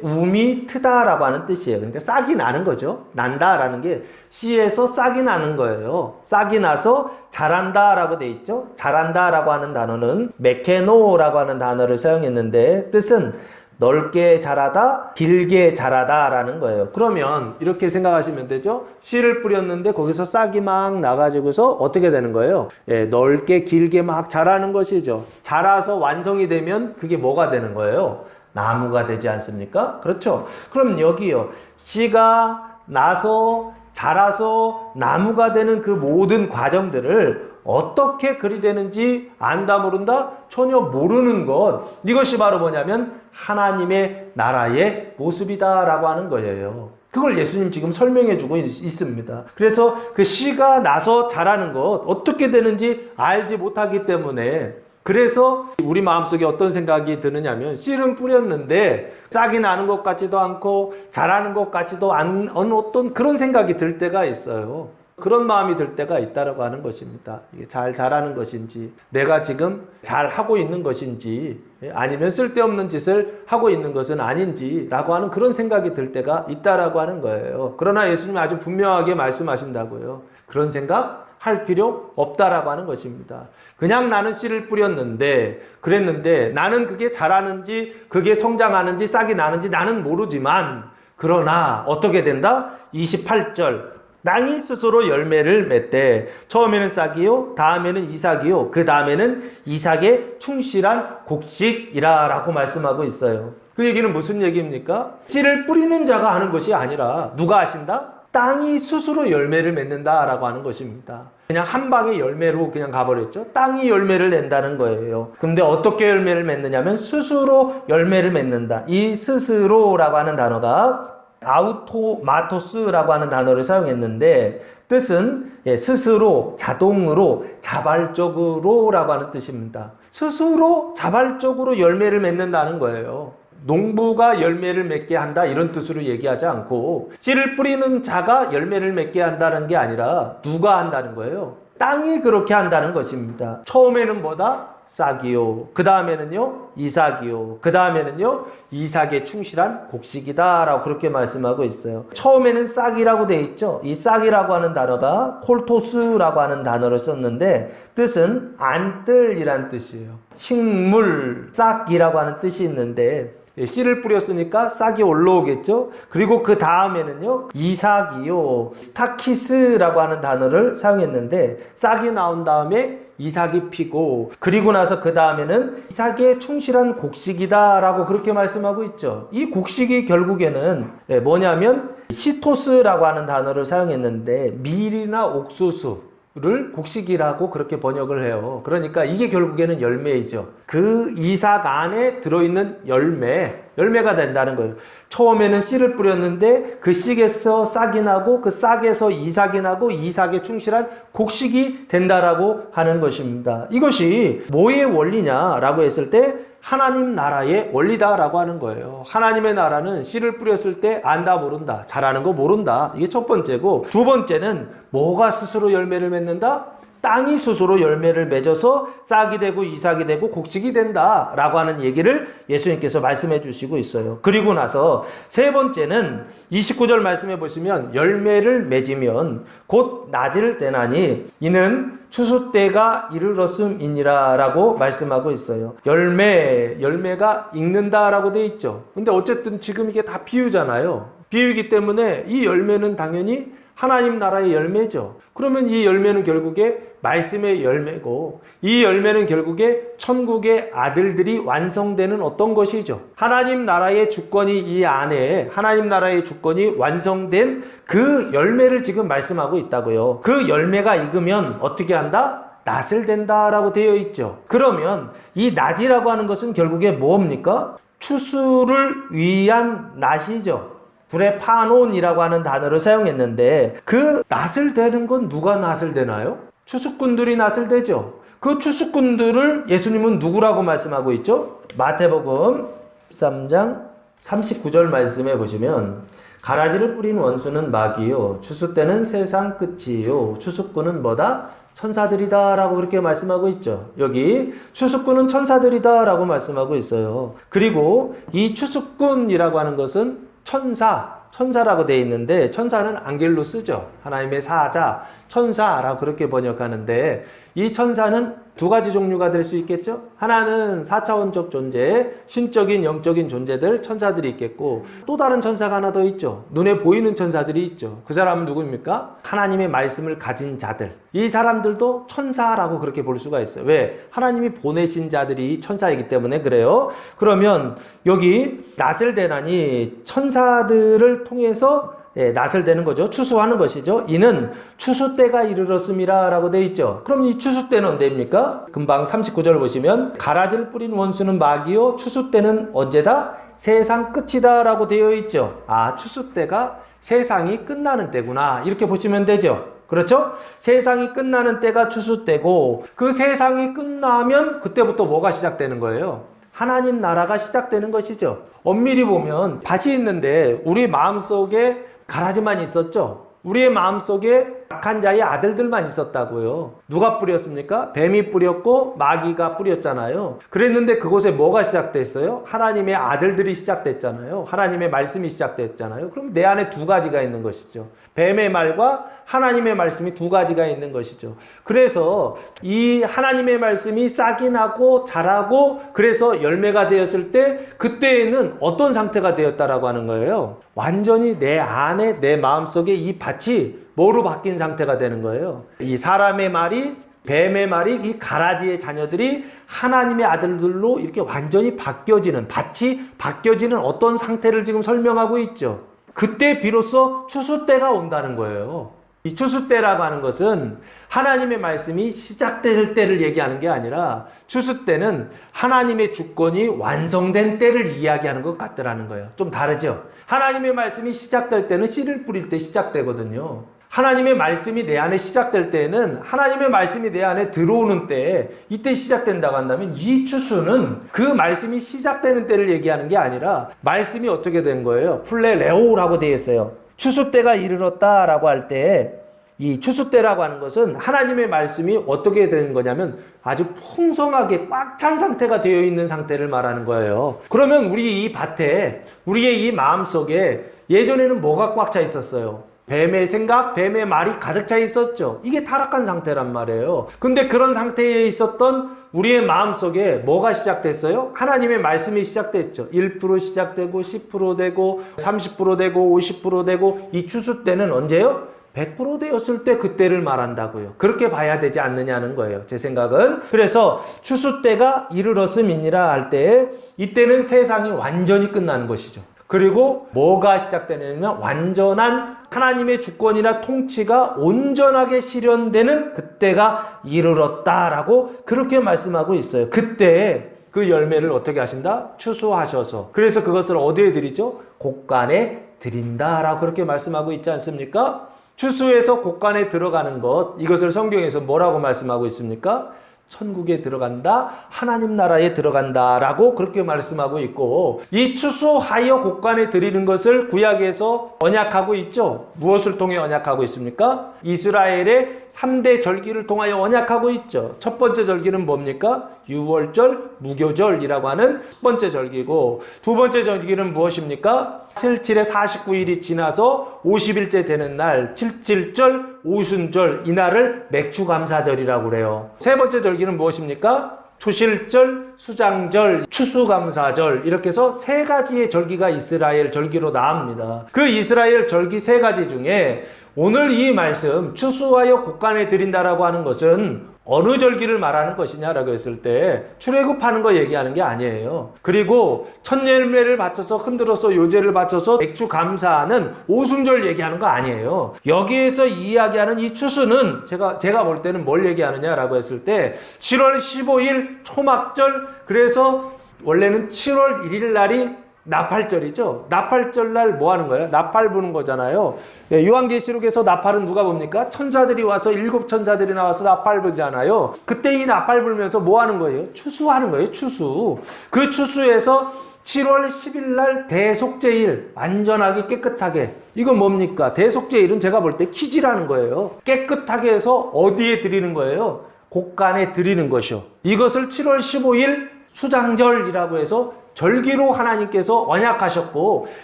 우미 트다라고 하는 뜻이에요. 그러니까 싹이 나는 거죠. 난다라는 게 씨에서 싹이 나는 거예요. 싹이 나서 자란다라고 돼 있죠. 자란다라고 하는 단어는 메케노라고 하는 단어를 사용했는데 뜻은 넓게 자라다, 길게 자라다 라는 거예요. 그러면 이렇게 생각하시면 되죠. 씨를 뿌렸는데 거기서 싹이 막 나가지고서 어떻게 되는 거예요? 넓게 길게 막 자라는 것이죠. 자라서 완성이 되면 그게 뭐가 되는 거예요? 나무가 되지 않습니까? 그렇죠. 그럼 여기요. 씨가 나서 자라서 나무가 되는 그 모든 과정들을 어떻게 그리 되는지 안다 모른다? 전혀 모르는 것. 이것이 바로 뭐냐면 하나님의 나라의 모습이다 라고 하는 거예요. 그걸 예수님 지금 설명해 주고 있습니다. 그래서 그 씨가 나서 자라는 것 어떻게 되는지 알지 못하기 때문에, 그래서 우리 마음속에 어떤 생각이 드느냐면, 씨는 뿌렸는데 싹이 나는 것 같지도 않고 자라는 것 같지도 않은 어떤 그런 생각이 들 때가 있어요. 그런 마음이 들 때가 있다라고 하는 것입니다. 이게 잘 자라는 것인지, 내가 지금 잘 하고 있는 것인지, 아니면 쓸데없는 짓을 하고 있는 것은 아닌지라고 하는 그런 생각이 들 때가 있다라고 하는 거예요. 그러나 예수님이 아주 분명하게 말씀하신다고요. 그런 생각 할 필요 없다라고 하는 것입니다. 그냥 나는 씨를 뿌렸는데, 그랬는데 나는 그게 자라는지 그게 성장하는지 싹이 나는지 나는 모르지만, 그러나 어떻게 된다? 28절, 땅이 스스로 열매를 맺되 처음에는 싹이요, 다음에는 이삭이요, 그 다음에는 이삭의 충실한 곡식이라 라고 말씀하고 있어요. 그 얘기는 무슨 얘기입니까? 씨를 뿌리는 자가 하는 것이 아니라 누가 하신다? 땅이 스스로 열매를 맺는다라고 하는 것입니다. 그냥 한 방에 열매로 그냥 가버렸죠. 땅이 열매를 낸다는 거예요. 근데 어떻게 열매를 맺느냐면 스스로 열매를 맺는다. 이 스스로라고 하는 단어가 아우토마토스라고 하는 단어를 사용했는데, 뜻은 스스로, 자동으로, 자발적으로라고 하는 뜻입니다. 스스로 자발적으로 열매를 맺는다는 거예요. 농부가 열매를 맺게 한다 이런 뜻으로 얘기하지 않고, 씨를 뿌리는 자가 열매를 맺게 한다는 게 아니라 누가 한다는 거예요? 땅이 그렇게 한다는 것입니다. 처음에는 뭐다? 싹이요, 그 다음에는요 이삭이요, 그 다음에는요 이삭의 충실한 곡식이다 라고 그렇게 말씀하고 있어요. 처음에는 싹이라고 되어 있죠. 이 싹이라고 하는 단어가 콜토스라고 하는 단어를 썼는데, 뜻은 안뜰이란 뜻이에요. 식물 싹이라고 하는 뜻이 있는데, 씨를 뿌렸으니까 싹이 올라오겠죠. 그리고 그 다음에는요 이삭이요, 스타키스라고 하는 단어를 사용했는데, 싹이 나온 다음에 이삭이 피고, 그리고 나서 그 다음에는 이삭의 충실한 곡식이다 라고 그렇게 말씀하고 있죠. 이 곡식이 결국에는 뭐냐면 시토스라고 하는 단어를 사용했는데, 밀이나 옥수수를 곡식이라고 그렇게 번역을 해요. 그러니까 이게 결국에는 열매이죠. 그 이삭 안에 들어있는 열매가 된다는 거예요. 처음에는 씨를 뿌렸는데 그 씨에서 싹이 나고, 그 싹에서 이삭이 나고, 이삭에 충실한 곡식이 된다라고 하는 것입니다. 이것이 뭐의 원리냐라고 했을 때 하나님 나라의 원리다라고 하는 거예요. 하나님의 나라는 씨를 뿌렸을 때 안다 모른다, 잘하는 거 모른다. 이게 첫 번째고, 두 번째는 뭐가 스스로 열매를 맺는다? 땅이 스스로 열매를 맺어서 싹이 되고 이삭이 되고 곡식이 된다라고 하는 얘기를 예수님께서 말씀해 주시고 있어요. 그리고 나서 세 번째는 29절 말씀해 보시면, 열매를 맺으면 곧 낮을 때나니 이는 추수 때가 이르렀음이니라 라고 말씀하고 있어요. 열매가 익는다라고 돼 있죠. 근데 어쨌든 지금 이게 다 비유잖아요. 비유이기 때문에 이 열매는 당연히 하나님 나라의 열매죠. 그러면 이 열매는 결국에 말씀의 열매고, 이 열매는 결국에 천국의 아들들이 완성되는 어떤 것이죠. 하나님 나라의 주권이 이 안에, 하나님 나라의 주권이 완성된 그 열매를 지금 말씀하고 있다고요. 그 열매가 익으면 어떻게 한다? 낫을 된다라고 되어 있죠. 그러면 이 낫이라고 하는 것은 결국에 뭡니까? 추수를 위한 낫이죠. 브레파논이라고 하는 단어를 사용했는데, 그 낫을 대는 건 누가 낫을 대나요? 추수꾼들이 낫을 대죠. 그 추수꾼들을 예수님은 누구라고 말씀하고 있죠? 마태복음 13장 39절 말씀해 보시면, 가라지를 뿌린 원수는 마귀요, 추수 때는 세상 끝이요, 추수꾼은 뭐다? 천사들이다 라고 그렇게 말씀하고 있죠. 여기 추수꾼은 천사들이다 라고 말씀하고 있어요. 그리고 이 추수꾼이라고 하는 것은 천사라고 되어 있는데, 천사는 안겔로스죠. 하나님의 사자, 천사라고 그렇게 번역하는데, 이 천사는 두 가지 종류가 될 수 있겠죠. 하나는 4차원적 존재, 신적인 영적인 존재들, 천사들이 있겠고, 또 다른 천사가 하나 더 있죠. 눈에 보이는 천사들이 있죠. 그 사람은 누구입니까? 하나님의 말씀을 가진 자들. 이 사람들도 천사라고 그렇게 볼 수가 있어요. 왜? 하나님이 보내신 자들이 천사이기 때문에 그래요. 그러면 여기 낫을 대나니 천사들을 통해서 낫을 대는 거죠. 추수하는 것이죠. 이는 추수 때가 이르렀음이라 라고 되어 있죠. 그럼 이 추수 때는 언제입니까? 금방 39절 보시면, 가라지를 뿌린 원수는 마귀요, 추수 때는 언제다? 세상 끝이다 라고 되어 있죠. 아, 추수 때가 세상이 끝나는 때구나 이렇게 보시면 되죠. 그렇죠? 세상이 끝나는 때가 추수 때고 그 세상이 끝나면 그때부터 뭐가 시작되는 거예요? 하나님 나라가 시작되는 것이죠. 엄밀히 보면 밭이 있는데 우리 마음속에 가라지만 있었죠. 우리의 마음속에 악한 자의 아들들만 있었다고요. 누가 뿌렸습니까? 뱀이 뿌렸고 마귀가 뿌렸잖아요. 그랬는데 그곳에 뭐가 시작됐어요? 하나님의 아들들이 시작됐잖아요. 하나님의 말씀이 시작됐잖아요. 그럼 내 안에 두 가지가 있는 것이죠. 뱀의 말과 하나님의 말씀이 두 가지가 있는 것이죠. 그래서 이 하나님의 말씀이 싹이 나고 자라고 그래서 열매가 되었을 때 그때에는 어떤 상태가 되었다라고 하는 거예요. 완전히 내 안에 내 마음속에 이 밭이 뭐로 바뀐 상태가 되는 거예요. 이 사람의 말이 뱀의 말이 이 가라지의 자녀들이 하나님의 아들들로 이렇게 완전히 바뀌어지는 밭이 바뀌어지는 어떤 상태를 지금 설명하고 있죠. 그때 비로소 추수 때가 온다는 거예요. 이 추수 때라고 하는 것은 하나님의 말씀이 시작될 때를 얘기하는 게 아니라 추수 때는 하나님의 주권이 완성된 때를 이야기하는 것 같더라는 거예요. 좀 다르죠? 하나님의 말씀이 시작될 때는 씨를 뿌릴 때 시작되거든요. 하나님의 말씀이 내 안에 시작될 때는 하나님의 말씀이 내 안에 들어오는 때 이때 시작된다고 한다면 이 추수는 그 말씀이 시작되는 때를 얘기하는 게 아니라 말씀이 어떻게 된 거예요? 플레레오라고 되어 있어요. 추수 때가 이르렀다라고 할 때 이 추수 때라고 하는 것은 하나님의 말씀이 어떻게 된 거냐면 아주 풍성하게 꽉 찬 상태가 되어 있는 상태를 말하는 거예요. 그러면 우리 이 밭에 우리의 이 마음속에 예전에는 뭐가 꽉 차 있었어요? 뱀의 생각, 뱀의 말이 가득 차 있었죠. 이게 타락한 상태란 말이에요. 근데 그런 상태에 있었던 우리의 마음속에 뭐가 시작됐어요? 하나님의 말씀이 시작됐죠. 1% 시작되고 10% 되고 30% 되고 50% 되고 이 추수 때는 언제요? 100% 되었을 때 그때를 말한다고요. 그렇게 봐야 되지 않느냐는 거예요. 제 생각은. 그래서 추수 때가 이르렀음이니라 할 때 이때는 세상이 완전히 끝나는 것이죠. 그리고 뭐가 시작되냐면 완전한 하나님의 주권이나 통치가 온전하게 실현되는 그때가 이르렀다라고 그렇게 말씀하고 있어요. 그때 그 열매를 어떻게 하신다? 추수하셔서. 그래서 그것을 어디에 드리죠? 곡간에 드린다라고 그렇게 말씀하고 있지 않습니까? 추수에서 곡간에 들어가는 것, 이것을 성경에서 뭐라고 말씀하고 있습니까? 천국에 들어간다, 하나님 나라에 들어간다 라고 그렇게 말씀하고 있고, 이 추수하여 곡간에 드리는 것을 구약에서 언약하고 있죠. 무엇을 통해 언약하고 있습니까? 이스라엘의 3대 절기를 통하여 언약하고 있죠. 첫 번째 절기는 뭡니까? 유월절, 무교절이라고 하는 첫 번째 절기고, 두 번째 절기는 무엇입니까? 77에 49일이 지나서 50일째 되는 날, 77절, 오순절, 이날을 맥추감사절이라고 그래요. 세 번째 절기는 무엇입니까? 초실절, 수장절, 추수감사절, 이렇게 해서 세 가지의 절기가 이스라엘 절기로 나옵니다. 그 이스라엘 절기 세 가지 중에 오늘 이 말씀 추수하여 곡간에 드린다라고 하는 것은 어느 절기를 말하는 것이냐라고 했을 때 출애굽하는 거 얘기하는 게 아니에요. 그리고 첫 열매를 바쳐서 흔들어서 요제를 바쳐서 맥주 감사하는 오순절 얘기하는 거 아니에요. 여기에서 이야기하는 이 추수는 제가 볼 때는 뭘 얘기하느냐라고 했을 때 7월 15일 초막절, 그래서 원래는 7월 1일 날이 나팔절이죠. 나팔절 날 뭐 하는 거예요? 나팔 부는 거잖아요. 요한계시록에서 나팔은 누가 봅니까? 천사들이 와서 7 천사들이 나와서 나팔 불잖아요. 그때 이 나팔 불면서 뭐 하는 거예요? 추수하는 거예요. 추수. 그 추수에서 7월 10일 날 대속제일, 완전하게 깨끗하게. 이건 뭡니까? 대속제일은 제가 볼 때 키지라는 거예요. 깨끗하게 해서 어디에 드리는 거예요? 곡간에 드리는 것이요. 이것을 7월 15일 수장절이라고 해서 절기로 하나님께서 언약하셨고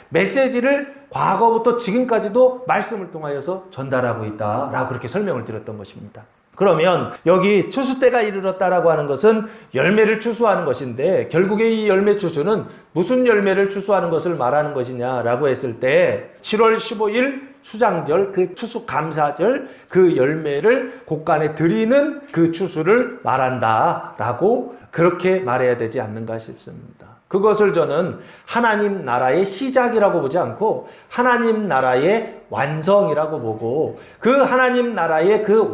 메시지를 과거부터 지금까지도 말씀을 통하여서 전달하고 있다라고 그렇게 설명을 드렸던 것입니다. 그러면 여기 추수 때가 이르렀다라고 하는 것은 열매를 추수하는 것인데 결국에 이 열매 추수는 무슨 열매를 추수하는 것을 말하는 것이냐라고 했을 때 7월 15일 수장절, 그 추수감사절, 그 열매를 곡간에 드리는 그 추수를 말한다라고 그렇게 말해야 되지 않는가 싶습니다. 그것을 저는 하나님 나라의 시작이라고 보지 않고 하나님 나라의 완성이라고 보고, 그 하나님 나라의 그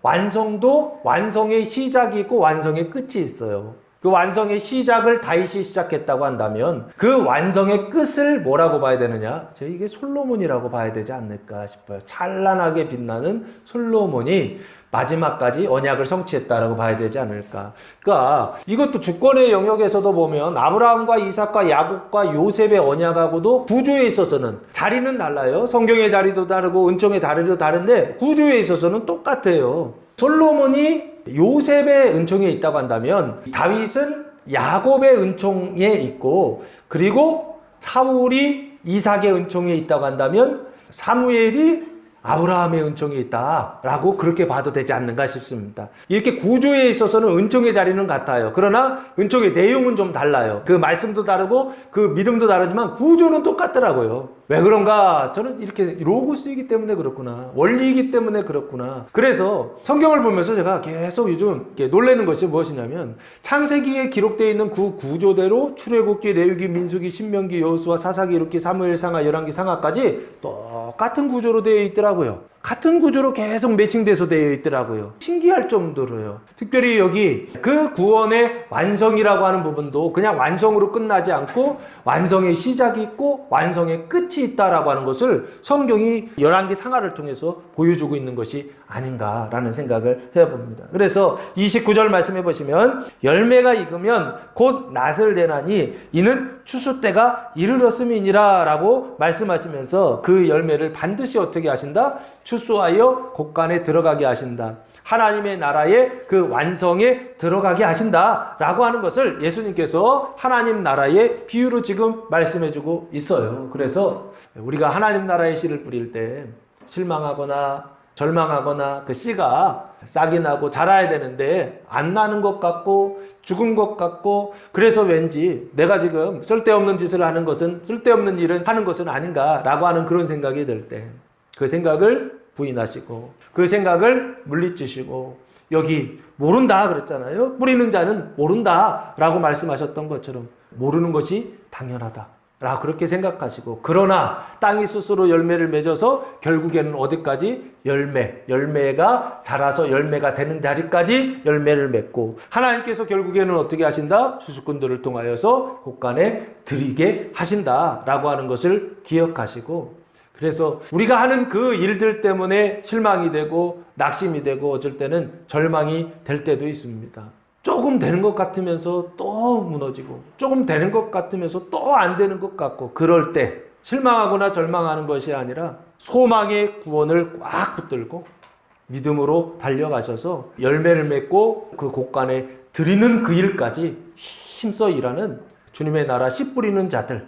완성도 완성의 시작이 있고 완성의 끝이 있어요. 그 완성의 시작을 다윗이 시작했다고 한다면 그 완성의 끝을 뭐라고 봐야 되느냐? 이게 솔로몬이라고 봐야 되지 않을까 싶어요. 찬란하게 빛나는 솔로몬이 마지막까지 언약을 성취했다라고 봐야 되지 않을까. 그러니까 이것도 주권의 영역에서도 보면 아브라함과 이삭과 야곱과 요셉의 언약하고도 구조에 있어서는 자리는 달라요. 성경의 자리도 다르고 은총의 자리도 다른데 구조에 있어서는 똑같아요. 솔로몬이 요셉의 은총에 있다고 한다면 다윗은 야곱의 은총에 있고, 그리고 사울이 이삭의 은총에 있다고 한다면 사무엘이 아브라함의 은총에 있다라고 그렇게 봐도 되지 않는가 싶습니다. 이렇게 구조에 있어서는 은총의 자리는 같아요. 그러나 은총의 내용은 좀 달라요. 그 말씀도 다르고 그 믿음도 다르지만 구조는 똑같더라고요. 왜 그런가? 저는 이렇게 로고스이기 때문에 그렇구나. 원리이기 때문에 그렇구나. 그래서 성경을 보면서 제가 계속 요즘 놀라는 것이 무엇이냐면 창세기에 기록되어 있는 그 구조대로 출애굽기, 레위기, 민수기, 신명기, 여호수아, 사사기, 룻기, 사무엘 상하, 열왕기 상하까지 똑같은 구조로 되어 있더라고요. 같은 구조로 계속 매칭돼서 되어 있더라고요. 신기할 정도로요. 특별히 여기 그 구원의 완성이라고 하는 부분도 그냥 완성으로 끝나지 않고 완성의 시작이 있고 완성의 끝이 있다라고 하는 것을 성경이 열왕기 상하를 통해서 보여주고 있는 것이 아닌가라는 생각을 해봅니다. 그래서 29절 말씀해 보시면 열매가 익으면 곧 낫을 내나니 이는 추수 때가 이르렀음이니라 라고 말씀하시면서 그 열매를 반드시 어떻게 하신다? 추수하여 곳간에 들어가게 하신다. 하나님의 나라의 그 완성에 들어가게 하신다 라고 하는 것을 예수님께서 하나님 나라의 비유로 지금 말씀해 주고 있어요. 그래서 우리가 하나님 나라의 씨를 뿌릴 때 실망하거나 절망하거나 그 씨가 싹이 나고 자라야 되는데 안 나는 것 같고 죽은 것 같고, 그래서 왠지 내가 지금 쓸데없는 짓을 하는 것은, 쓸데없는 일을 하는 것은 아닌가 라고 하는 그런 생각이 들 때 그 생각을 부인하시고 그 생각을 물리치시고, 여기 모른다 그랬잖아요. 뿌리는 자는 모른다 라고 말씀하셨던 것처럼 모르는 것이 당연하다 라고 그렇게 생각하시고, 그러나 땅이 스스로 열매를 맺어서 결국에는 어디까지? 열매가 자라서 열매가 되는 자리까지 열매를 맺고, 하나님께서 결국에는 어떻게 하신다? 수수꾼들을 통하여서 곳간에 들이게 하신다 라고 하는 것을 기억하시고, 그래서 우리가 하는 그 일들 때문에 실망이 되고 낙심이 되고 어쩔 때는 절망이 될 때도 있습니다. 조금 되는 것 같으면서 또 무너지고, 조금 되는 것 같으면서 또 안 되는 것 같고, 그럴 때 실망하거나 절망하는 것이 아니라 소망의 구원을 꽉 붙들고 믿음으로 달려가셔서 열매를 맺고 그 곳간에 드리는 그 일까지 힘써 일하는 주님의 나라 씨 뿌리는 자들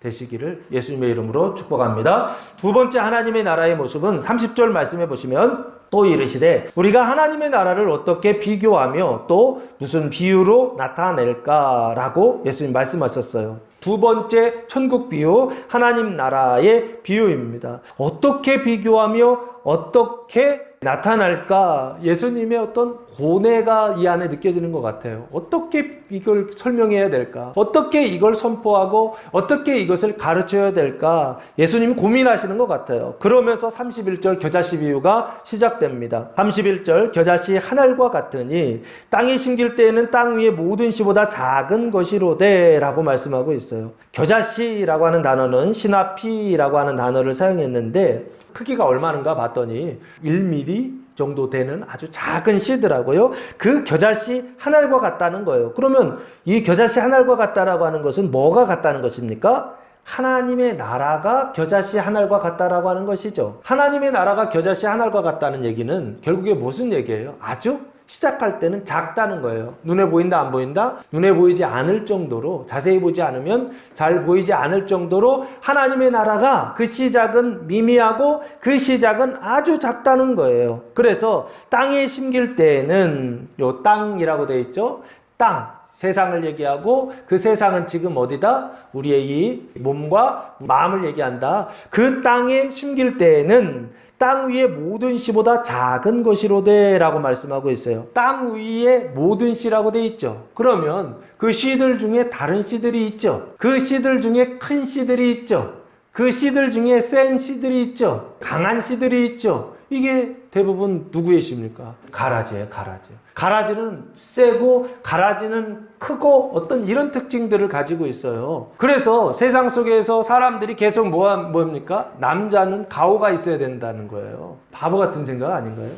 되시기를 예수님의 이름으로 축복합니다. 두 번째 하나님의 나라의 모습은 30절 말씀해 보시면 또 이르시되 우리가 하나님의 나라를 어떻게 비교하며 또 무슨 비유로 나타낼까라고 예수님 말씀하셨어요. 두 번째 천국 비유, 하나님 나라의 비유입니다. 어떻게 비교하며 어떻게 나타날까? 예수님의 어떤 고뇌가 이 안에 느껴지는 것 같아요. 어떻게 이걸 설명해야 될까? 어떻게 이걸 선포하고 어떻게 이것을 가르쳐야 될까? 예수님이 고민하시는 것 같아요. 그러면서 31절 겨자씨 비유가 시작됩니다. 31절 겨자씨 한 알과 같으니 땅에 심길 때에는 땅 위의 모든 씨보다 작은 것이로되 라고 말씀하고 있어요. 겨자씨라고 하는 단어는 시나피라고 하는 단어를 사용했는데 크기가 얼마인가 봤더니 1mm 정도 되는 아주 작은 씨더라고요. 그 겨자씨 한 알과 같다는 거예요. 그러면 이 겨자씨 한 알과 같다라고 하는 것은 뭐가 같다는 것입니까? 하나님의 나라가 겨자씨 한 알과 같다라고 하는 것이죠. 하나님의 나라가 겨자씨 한 알과 같다는 얘기는 결국에 무슨 얘기예요? 아주 시작할 때는 작다는 거예요. 눈에 보인다 안 보인다? 눈에 보이지 않을 정도로, 자세히 보지 않으면 잘 보이지 않을 정도로 하나님의 나라가 그 시작은 미미하고 그 시작은 아주 작다는 거예요. 그래서 땅에 심길 때에는 요 땅이라고 되어 있죠. 땅. 세상을 얘기하고 그 세상은 지금 어디다? 우리의 이 몸과 마음을 얘기한다. 그 땅에 심길 때에는 땅 위의 모든 씨보다 작은 것이로되 라고 말씀하고 있어요. 땅 위에 모든 씨라고 돼 있죠. 그러면 그 씨들 중에 다른 씨들이 있죠. 그 씨들 중에 큰 씨들이 있죠. 그 씨들 중에 센 씨들이 있죠. 강한 씨들이 있죠. 이게 대부분 누구의 시입니까? 가라지예요, 가라지. 가라지는 세고 가라지는 크고 어떤 이런 특징들을 가지고 있어요. 그래서 세상 속에서 사람들이 계속 뭡니까? 남자는 가오가 있어야 된다는 거예요. 바보 같은 생각 아닌가요?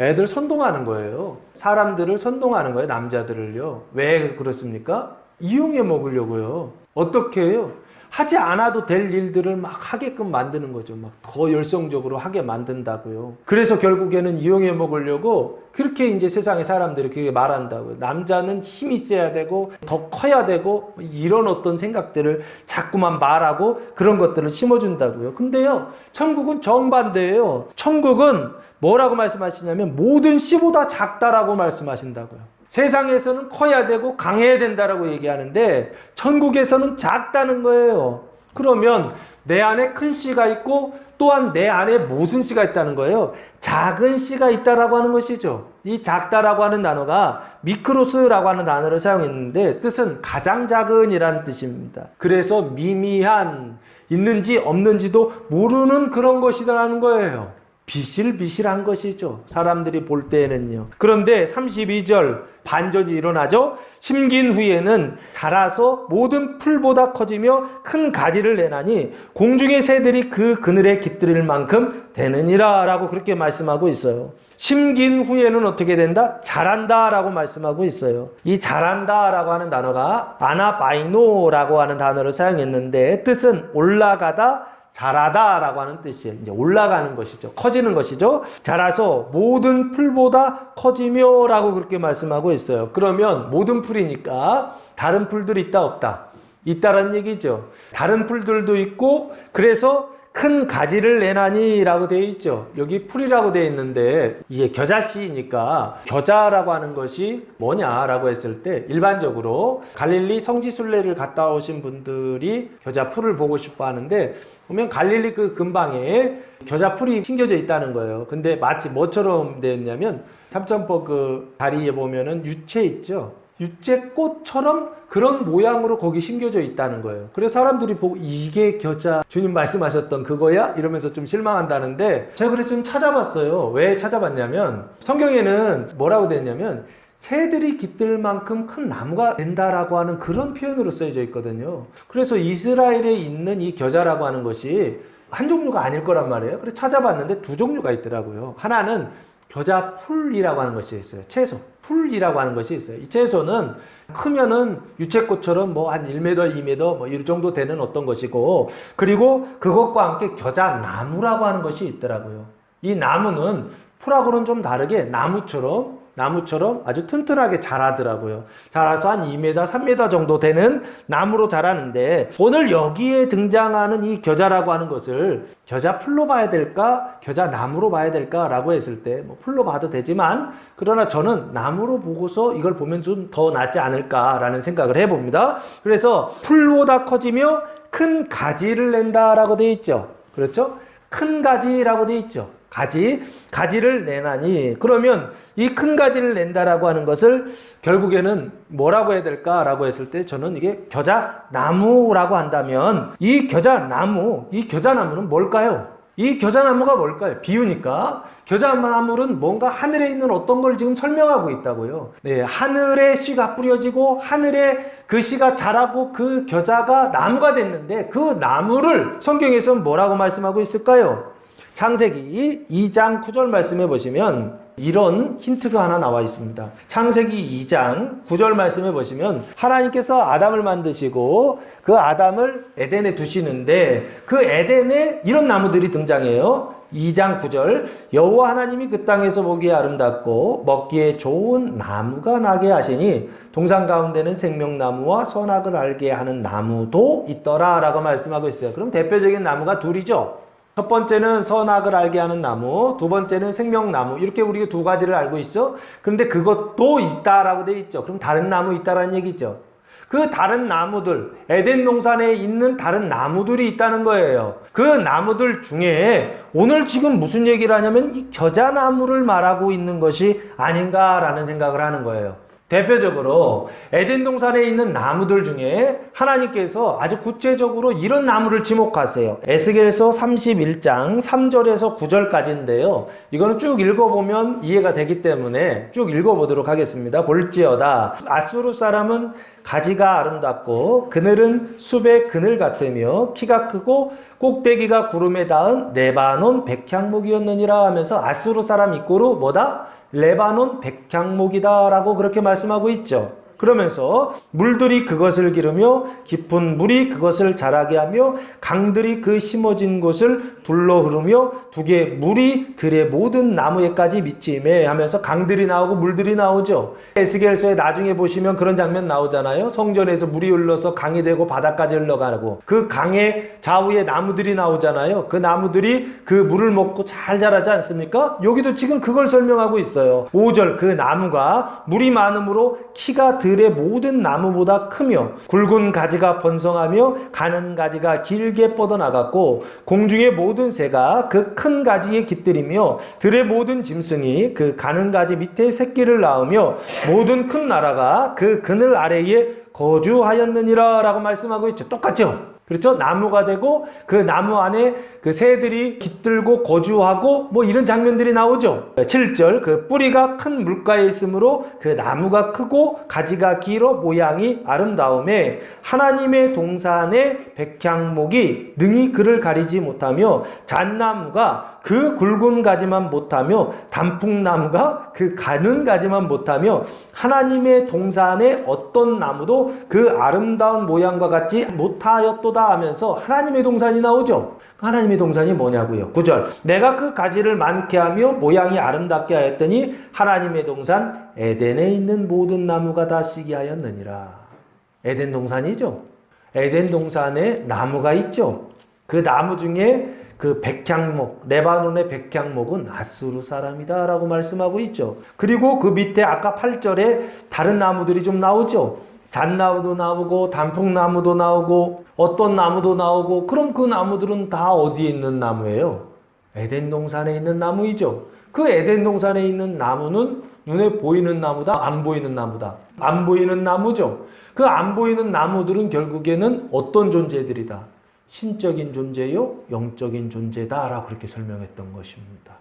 애들 선동하는 거예요. 사람들을 선동하는 거예요, 남자들을요. 왜 그렇습니까? 이용해 먹으려고요. 어떻게 해요? 하지 않아도 될 일들을 막 하게끔 만드는 거죠. 막 더 열성적으로 하게 만든다고요. 그래서 결국에는 이용해 먹으려고 그렇게 이제 세상의 사람들이 그렇게 말한다고요. 남자는 힘이 있어야 되고 더 커야 되고 이런 어떤 생각들을 자꾸만 말하고 그런 것들을 심어준다고요. 근데요, 천국은 정반대예요. 천국은 뭐라고 말씀하시냐면 모든 씨보다 작다라고 말씀하신다고요. 세상에서는 커야 되고 강해야 된다라고 얘기하는데 천국에서는 작다는 거예요. 그러면 내 안에 큰 씨가 있고 또한 내 안에 모순 씨가 있다는 거예요. 작은 씨가 있다라고 하는 것이죠. 이 작다라고 하는 단어가 미크로스라고 하는 단어를 사용했는데 뜻은 가장 작은이라는 뜻입니다. 그래서 미미한, 있는지 없는지도 모르는 그런 것이라는 거예요. 비실비실한 것이죠. 사람들이 볼 때에는요. 그런데 32절 반전이 일어나죠. 심긴 후에는 자라서 모든 풀보다 커지며 큰 가지를 내나니 공중의 새들이 그 그늘에 깃들일 만큼 되느니라 라고 그렇게 말씀하고 있어요. 심긴 후에는 어떻게 된다? 자란다 라고 말씀하고 있어요. 이 자란다 라고 하는 단어가 아나바이노라고 하는 단어를 사용했는데 뜻은 올라가다, 자라다 라고 하는 뜻이에요. 이제 올라가는 것이죠. 커지는 것이죠. 자라서 모든 풀보다 커지며 라고 그렇게 말씀하고 있어요. 그러면 모든 풀이니까 다른 풀들이 있다 없다? 있다라는 얘기죠. 다른 풀들도 있고 그래서 큰 가지를 내나니 라고 되어 있죠. 여기 풀이라고 되어 있는데 이게 겨자씨니까 겨자라고 하는 것이 뭐냐라고 했을 때 일반적으로 갈릴리 성지순례를 갔다 오신 분들이 겨자 풀을 보고 싶어 하는데 보면 갈릴리 그 근방에 겨자 풀이 심겨져 있다는 거예요. 근데 마치 뭐처럼 되어 있냐면 삼천포 그 다리에 보면은 유채 있죠. 유채꽃처럼 그런 모양으로 거기 심겨져 있다는 거예요. 그래서 사람들이 보고 이게 겨자 주님 말씀하셨던 그거야? 이러면서 좀 실망한다는데 제가 그래서 좀 찾아봤어요. 왜 찾아봤냐면 성경에는 뭐라고 됐냐면 새들이 깃들 만큼 큰 나무가 된다라고 하는 그런 표현으로 쓰여져 있거든요. 그래서 이스라엘에 있는 이 겨자라고 하는 것이 한 종류가 아닐 거란 말이에요. 그래서 찾아봤는데 두 종류가 있더라고요. 하나는 겨자 풀이라고 하는 것이 있어요. 채소. 풀이라고 하는 것이 있어요. 이 채소는 크면은 유채꽃처럼 뭐 한 1m, 2m 뭐 이 정도 되는 어떤 것이고 그리고 그것과 함께 겨자 나무라고 하는 것이 있더라고요. 이 나무는 풀하고는 좀 다르게 나무처럼 아주 튼튼하게 자라더라고요. 자라서 한 2m, 3m 정도 되는 나무로 자라는데 오늘 여기에 등장하는 이 겨자라고 하는 것을 겨자 풀로 봐야 될까? 겨자 나무로 봐야 될까? 라고 했을 때 뭐 풀로 봐도 되지만 그러나 저는 나무로 보고서 이걸 보면 좀 더 낫지 않을까라는 생각을 해봅니다. 그래서 풀보다 커지며 큰 가지를 낸다라고 되어 있죠. 그렇죠? 큰 가지라고 되어 있죠. 가지를 내나니 그러면 이 큰 가지를 낸다라고 하는 것을 결국에는 뭐라고 해야 될까라고 했을 때 저는 이게 겨자나무라고 한다면 이 겨자나무는 뭘까요? 이 겨자나무가 뭘까요? 비유니까 겨자나무는 뭔가 하늘에 있는 어떤 걸 지금 설명하고 있다고요. 네, 하늘에 씨가 뿌려지고 하늘에 그 씨가 자라고 그 겨자가 나무가 됐는데 그 나무를 성경에서는 뭐라고 말씀하고 있을까요? 창세기 2장 9절 말씀해 보시면 이런 힌트가 하나 나와 있습니다. 창세기 2장 9절 말씀해 보시면 하나님께서 아담을 만드시고 그 아담을 에덴에 두시는데 그 에덴에 이런 나무들이 등장해요. 2장 9절 여호와 하나님이 그 땅에서 보기에 아름답고 먹기에 좋은 나무가 나게 하시니 동산 가운데는 생명나무와 선악을 알게 하는 나무도 있더라 라고 말씀하고 있어요. 그럼 대표적인 나무가 둘이죠. 첫 번째는 선악을 알게 하는 나무, 두 번째는 생명나무. 이렇게 우리가 두 가지를 알고 있죠. 그런데 그것도 있다라고 되어 있죠. 그럼 다른 나무 있다라는 얘기죠. 그 다른 나무들, 에덴 동산에 있는 다른 나무들이 있다는 거예요. 그 나무들 중에 오늘 지금 무슨 얘기를 하냐면 이 겨자나무를 말하고 있는 것이 아닌가라는 생각을 하는 거예요. 대표적으로 에덴 동산에 있는 나무들 중에 하나님께서 아주 구체적으로 이런 나무를 지목하세요. 에스겔서 31장 3절에서 9절까지인데요. 이거는 쭉 읽어보면 이해가 되기 때문에 쭉 읽어보도록 하겠습니다. 볼지어다. 아수르 사람은 가지가 아름답고 그늘은 숲의 그늘 같으며 키가 크고 꼭대기가 구름에 닿은 레바논 백향목이었느니라 하면서 아수르 사람 입고로 뭐다? 레바논 백향목이다 라고 그렇게 말씀하고 있죠. 그러면서 물들이 그것을 기르며 깊은 물이 그것을 자라게 하며 강들이 그 심어진 곳을 둘러 흐르며 두 개의 물이 들의 모든 나무에까지 미치매 하면서 강들이 나오고 물들이 나오죠. 에스겔서에 나중에 보시면 그런 장면 나오잖아요. 성전에서 물이 흘러서 강이 되고 바다까지 흘러가고 그 강의 좌우에 나무들이 나오잖아요. 그 나무들이 그 물을 먹고 잘 자라지 않습니까? 여기도 지금 그걸 설명하고 있어요. 5절 그 나무가 물이 많으므로 키가 들의 모든 나무보다 크며 굵은 가지가 번성하며 가는 가지가 길게 뻗어나갔고 공중의 모든 새가 그 큰 가지에 깃들이며 들의 모든 짐승이 그 가는 가지 밑에 새끼를 낳으며 모든 큰 나라가 그 그늘 아래에 거주하였느니라 라고 말씀하고 있죠. 똑같죠? 그렇죠? 나무가 되고 그 나무 안에 그 새들이 깃들고 거주하고 뭐 이런 장면들이 나오죠. 7절 그 뿌리가 큰 물가에 있으므로 그 나무가 크고 가지가 길어 모양이 아름다움에 하나님의 동산의 백향목이 능히 그를 가리지 못하며 잣나무가 그 굵은 가지만 못하며 단풍나무가 그 가는 가지만 못하며 하나님의 동산의 어떤 나무도 그 아름다운 모양과 같지 못하였도다 하면서 하나님의 동산이 나오죠. 하나님의 동산이 뭐냐고요. 9절 내가 그 가지를 많게 하며 모양이 아름답게 하였더니 하나님의 동산 에덴에 있는 모든 나무가 다 시기 하였느니라. 에덴 동산이죠. 에덴 동산에 나무가 있죠. 그 나무 중에 그 백향목, 레바논의 백향목은 아수르 사람이다 라고 말씀하고 있죠. 그리고 그 밑에 아까 8절에 다른 나무들이 좀 나오죠. 잣나무도 나오고 단풍나무도 나오고 어떤 나무도 나오고 그럼 그 나무들은 다 어디에 있는 나무예요? 에덴 동산에 있는 나무이죠. 그 에덴 동산에 있는 나무는 눈에 보이는 나무다, 안 보이는 나무다. 안 보이는 나무죠. 그 안 보이는 나무들은 결국에는 어떤 존재들이다? 신적인 존재요, 영적인 존재다라고 그렇게 설명했던 것입니다.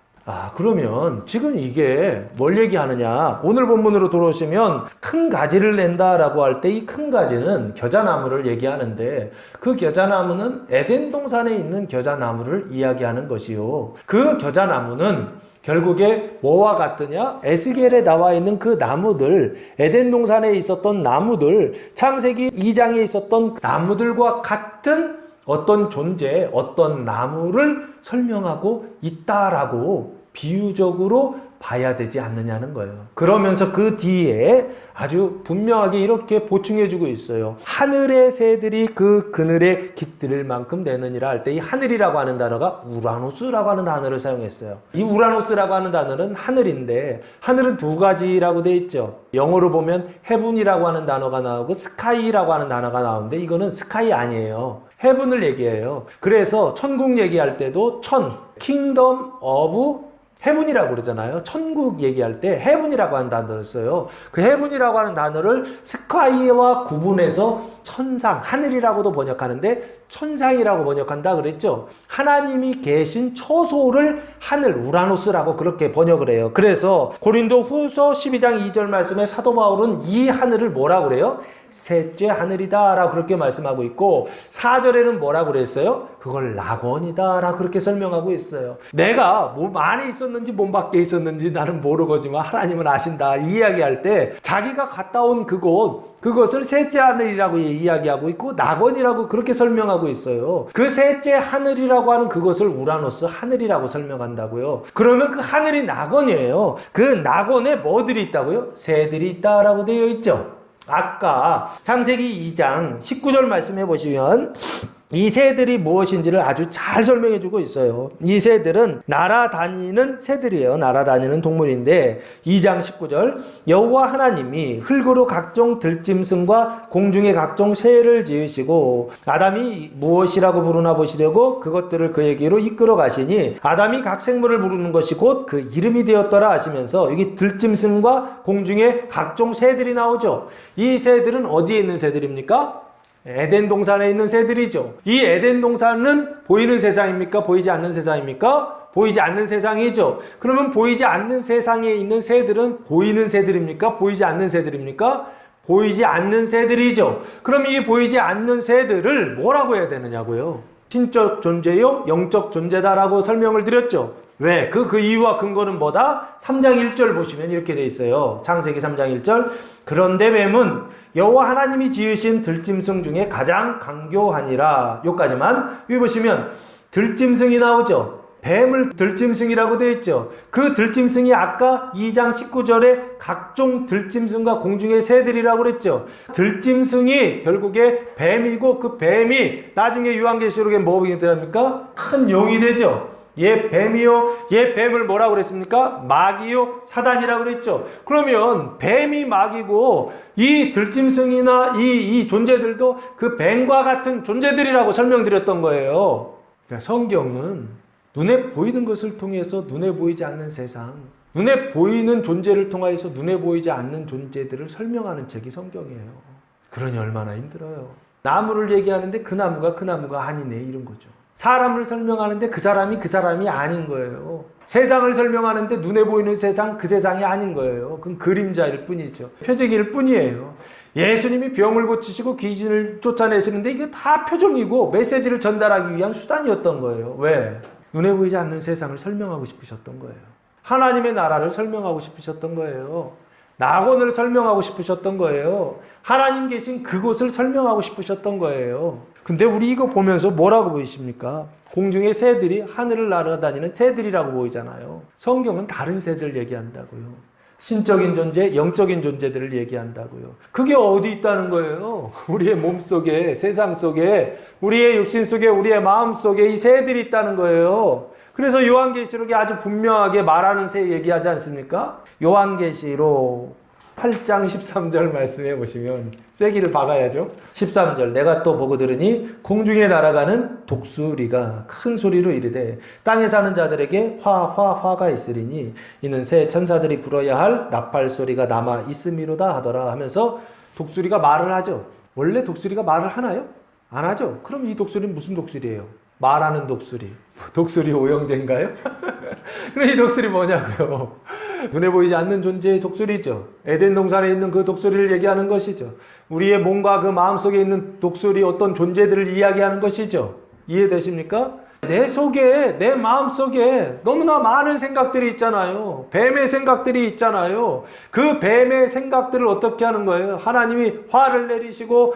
그러면 지금 이게 뭘 얘기하느냐? 오늘 본문으로 돌아오시면 큰 가지를 낸다라고 할 때 이 큰 가지는 겨자나무를 얘기하는데 그 겨자나무는 에덴 동산에 있는 겨자나무를 이야기하는 것이요. 그 겨자나무는 결국에 뭐와 같으냐? 에스겔에 나와 있는 그 나무들, 에덴 동산에 있었던 나무들, 창세기 2장에 있었던 나무들과 같은 어떤 존재, 어떤 나무를 설명하고 있다라고 비유적으로 봐야 되지 않느냐는 거예요. 그러면서 그 뒤에 아주 분명하게 이렇게 보충해주고 있어요. 하늘의 새들이 그 그늘에 깃들 만큼 되느니라 할 때 이 하늘이라고 하는 단어가 우라노스라고 하는 단어를 사용했어요. 이 우라노스라고 하는 단어는 하늘인데 하늘은 두 가지라고 되어 있죠. 영어로 보면 heaven이라고 하는 단어가 나오고 sky라고 하는 단어가 나오는데 이거는 sky 아니에요. heaven을 얘기해요. 그래서 천국 얘기할 때도 kingdom of 헤븐이라고 그러잖아요. 천국 얘기할 때 헤븐이라고 하는 단어를 써요. 그 헤븐이라고 하는 단어를 스카이와 구분해서 천상, 하늘이라고도 번역하는데 천상이라고 번역한다 그랬죠. 하나님이 계신 처소를 하늘, 우라노스라고 그렇게 번역을 해요. 그래서 고린도 후서 12장 2절 말씀에 사도 바울은 이 하늘을 뭐라고 그래요? 셋째 하늘이다 라고 그렇게 말씀하고 있고 4절에는 뭐라고 그랬어요? 그걸 낙원이다 라고 그렇게 설명하고 있어요. 내가 몸 안에 있었는지 몸 밖에 있었는지 나는 모르거지만 하나님은 아신다 이 이야기할 때 자기가 갔다 온 그것을 셋째 하늘이라고 이야기하고 있고 낙원이라고 그렇게 설명하고 있어요. 그 셋째 하늘이라고 하는 그것을 우라노스 하늘이라고 설명한다고요. 그러면 그 하늘이 낙원이에요. 그 낙원에 뭐들이 있다고요? 새들이 있다라고 되어 있죠. 아까 창세기 2장 19절 말씀해 보시면 이 새들이 무엇인지를 아주 잘 설명해 주고 있어요. 이 새들은 날아다니는 새들이에요. 날아다니는 동물인데 2장 19절 여호와 하나님이 흙으로 각종 들짐승과 공중의 각종 새를 지으시고 아담이 무엇이라고 부르나 보시려고 그것들을 그에게로 이끌어 가시니 아담이 각 생물을 부르는 것이 곧 그 이름이 되었더라 하시면서 여기 들짐승과 공중의 각종 새들이 나오죠. 이 새들은 어디에 있는 새들입니까? 에덴 동산에 있는 새들이죠. 이 에덴 동산은 보이는 세상입니까? 보이지 않는 세상입니까? 보이지 않는 세상이죠. 그러면 보이지 않는 세상에 있는 새들은 보이는 새들입니까? 보이지 않는 새들입니까? 보이지 않는 새들이죠. 그럼 이 보이지 않는 새들을 뭐라고 해야 되느냐고요? 신적 존재요? 영적 존재다라고 설명을 드렸죠. 왜? 그 이유와 근거는 뭐다? 3장 1절 보시면 이렇게 돼 있어요. 창세기 3장 1절. 그런데 뱀은 여호와 하나님이 지으신 들짐승 중에 가장 강교하니라. 요까지만. 여기 보시면 들짐승이 나오죠. 뱀을 들짐승이라고 되어 있죠. 그 들짐승이 아까 2장 19절에 각종 들짐승과 공중의 새들이라고 그랬죠. 들짐승이 결국에 뱀이고 그 뱀이 나중에 요한계시록에 뭐가 됩니까? 큰 용이 되죠. 얘 뱀이요, 얘 뱀을 뭐라고 그랬습니까? 마귀요, 사단이라고 그랬죠. 그러면 뱀이 마귀고 이 들짐승이나 이 존재들도 그 뱀과 같은 존재들이라고 설명드렸던 거예요. 그러니까 성경은 눈에 보이는 것을 통해서 눈에 보이지 않는 세상, 눈에 보이는 존재를 통하여서 눈에 보이지 않는 존재들을 설명하는 책이 성경이에요. 그러니 얼마나 힘들어요. 나무를 얘기하는데 그 나무가 아니네 이런 거죠. 사람을 설명하는데 그 사람이 아닌 거예요. 세상을 설명하는데 눈에 보이는 세상, 그 세상이 아닌 거예요. 그건 그림자일 뿐이죠. 표적일 뿐이에요. 예수님이 병을 고치시고 귀신을 쫓아내시는데 이게 다 표정이고 메시지를 전달하기 위한 수단이었던 거예요. 왜? 눈에 보이지 않는 세상을 설명하고 싶으셨던 거예요. 하나님의 나라를 설명하고 싶으셨던 거예요. 낙원을 설명하고 싶으셨던 거예요. 하나님 계신 그곳을 설명하고 싶으셨던 거예요. 근데 우리 이거 보면서 뭐라고 보이십니까? 공중의 새들이 하늘을 날아다니는 새들이라고 보이잖아요. 성경은 다른 새들 얘기한다고요. 신적인 존재, 영적인 존재들을 얘기한다고요. 그게 어디 있다는 거예요? 우리의 몸 속에, 세상 속에, 우리의 육신 속에, 우리의 마음 속에 이 새들이 있다는 거예요. 그래서 요한계시록이 아주 분명하게 말하는 새 얘기하지 않습니까? 요한계시록 8장 13절 말씀해 보시면 쐐기를 박아야죠. 13절 내가 또 보고 들으니 공중에 날아가는 독수리가 큰 소리로 이르되 땅에 사는 자들에게 화가 있으리니 이는 새 천사들이 불어야 할 나팔 소리가 남아 있음이로다 하더라 하면서 독수리가 말을 하죠. 원래 독수리가 말을 하나요? 안 하죠. 그럼 이 독수리는 무슨 독수리예요? 말하는 독수리. 독수리 오형제인가요? 그럼 이 독수리 뭐냐고요? 눈에 보이지 않는 존재의 독수리죠. 에덴 동산에 있는 그 독수리를 얘기하는 것이죠. 우리의 몸과 그 마음 속에 있는 독수리 어떤 존재들을 이야기하는 것이죠. 이해되십니까? 내 속에, 내 마음 속에 너무나 많은 생각들이 있잖아요. 뱀의 생각들이 있잖아요. 그 뱀의 생각들을 어떻게 하는 거예요? 하나님이 화를 내리셔서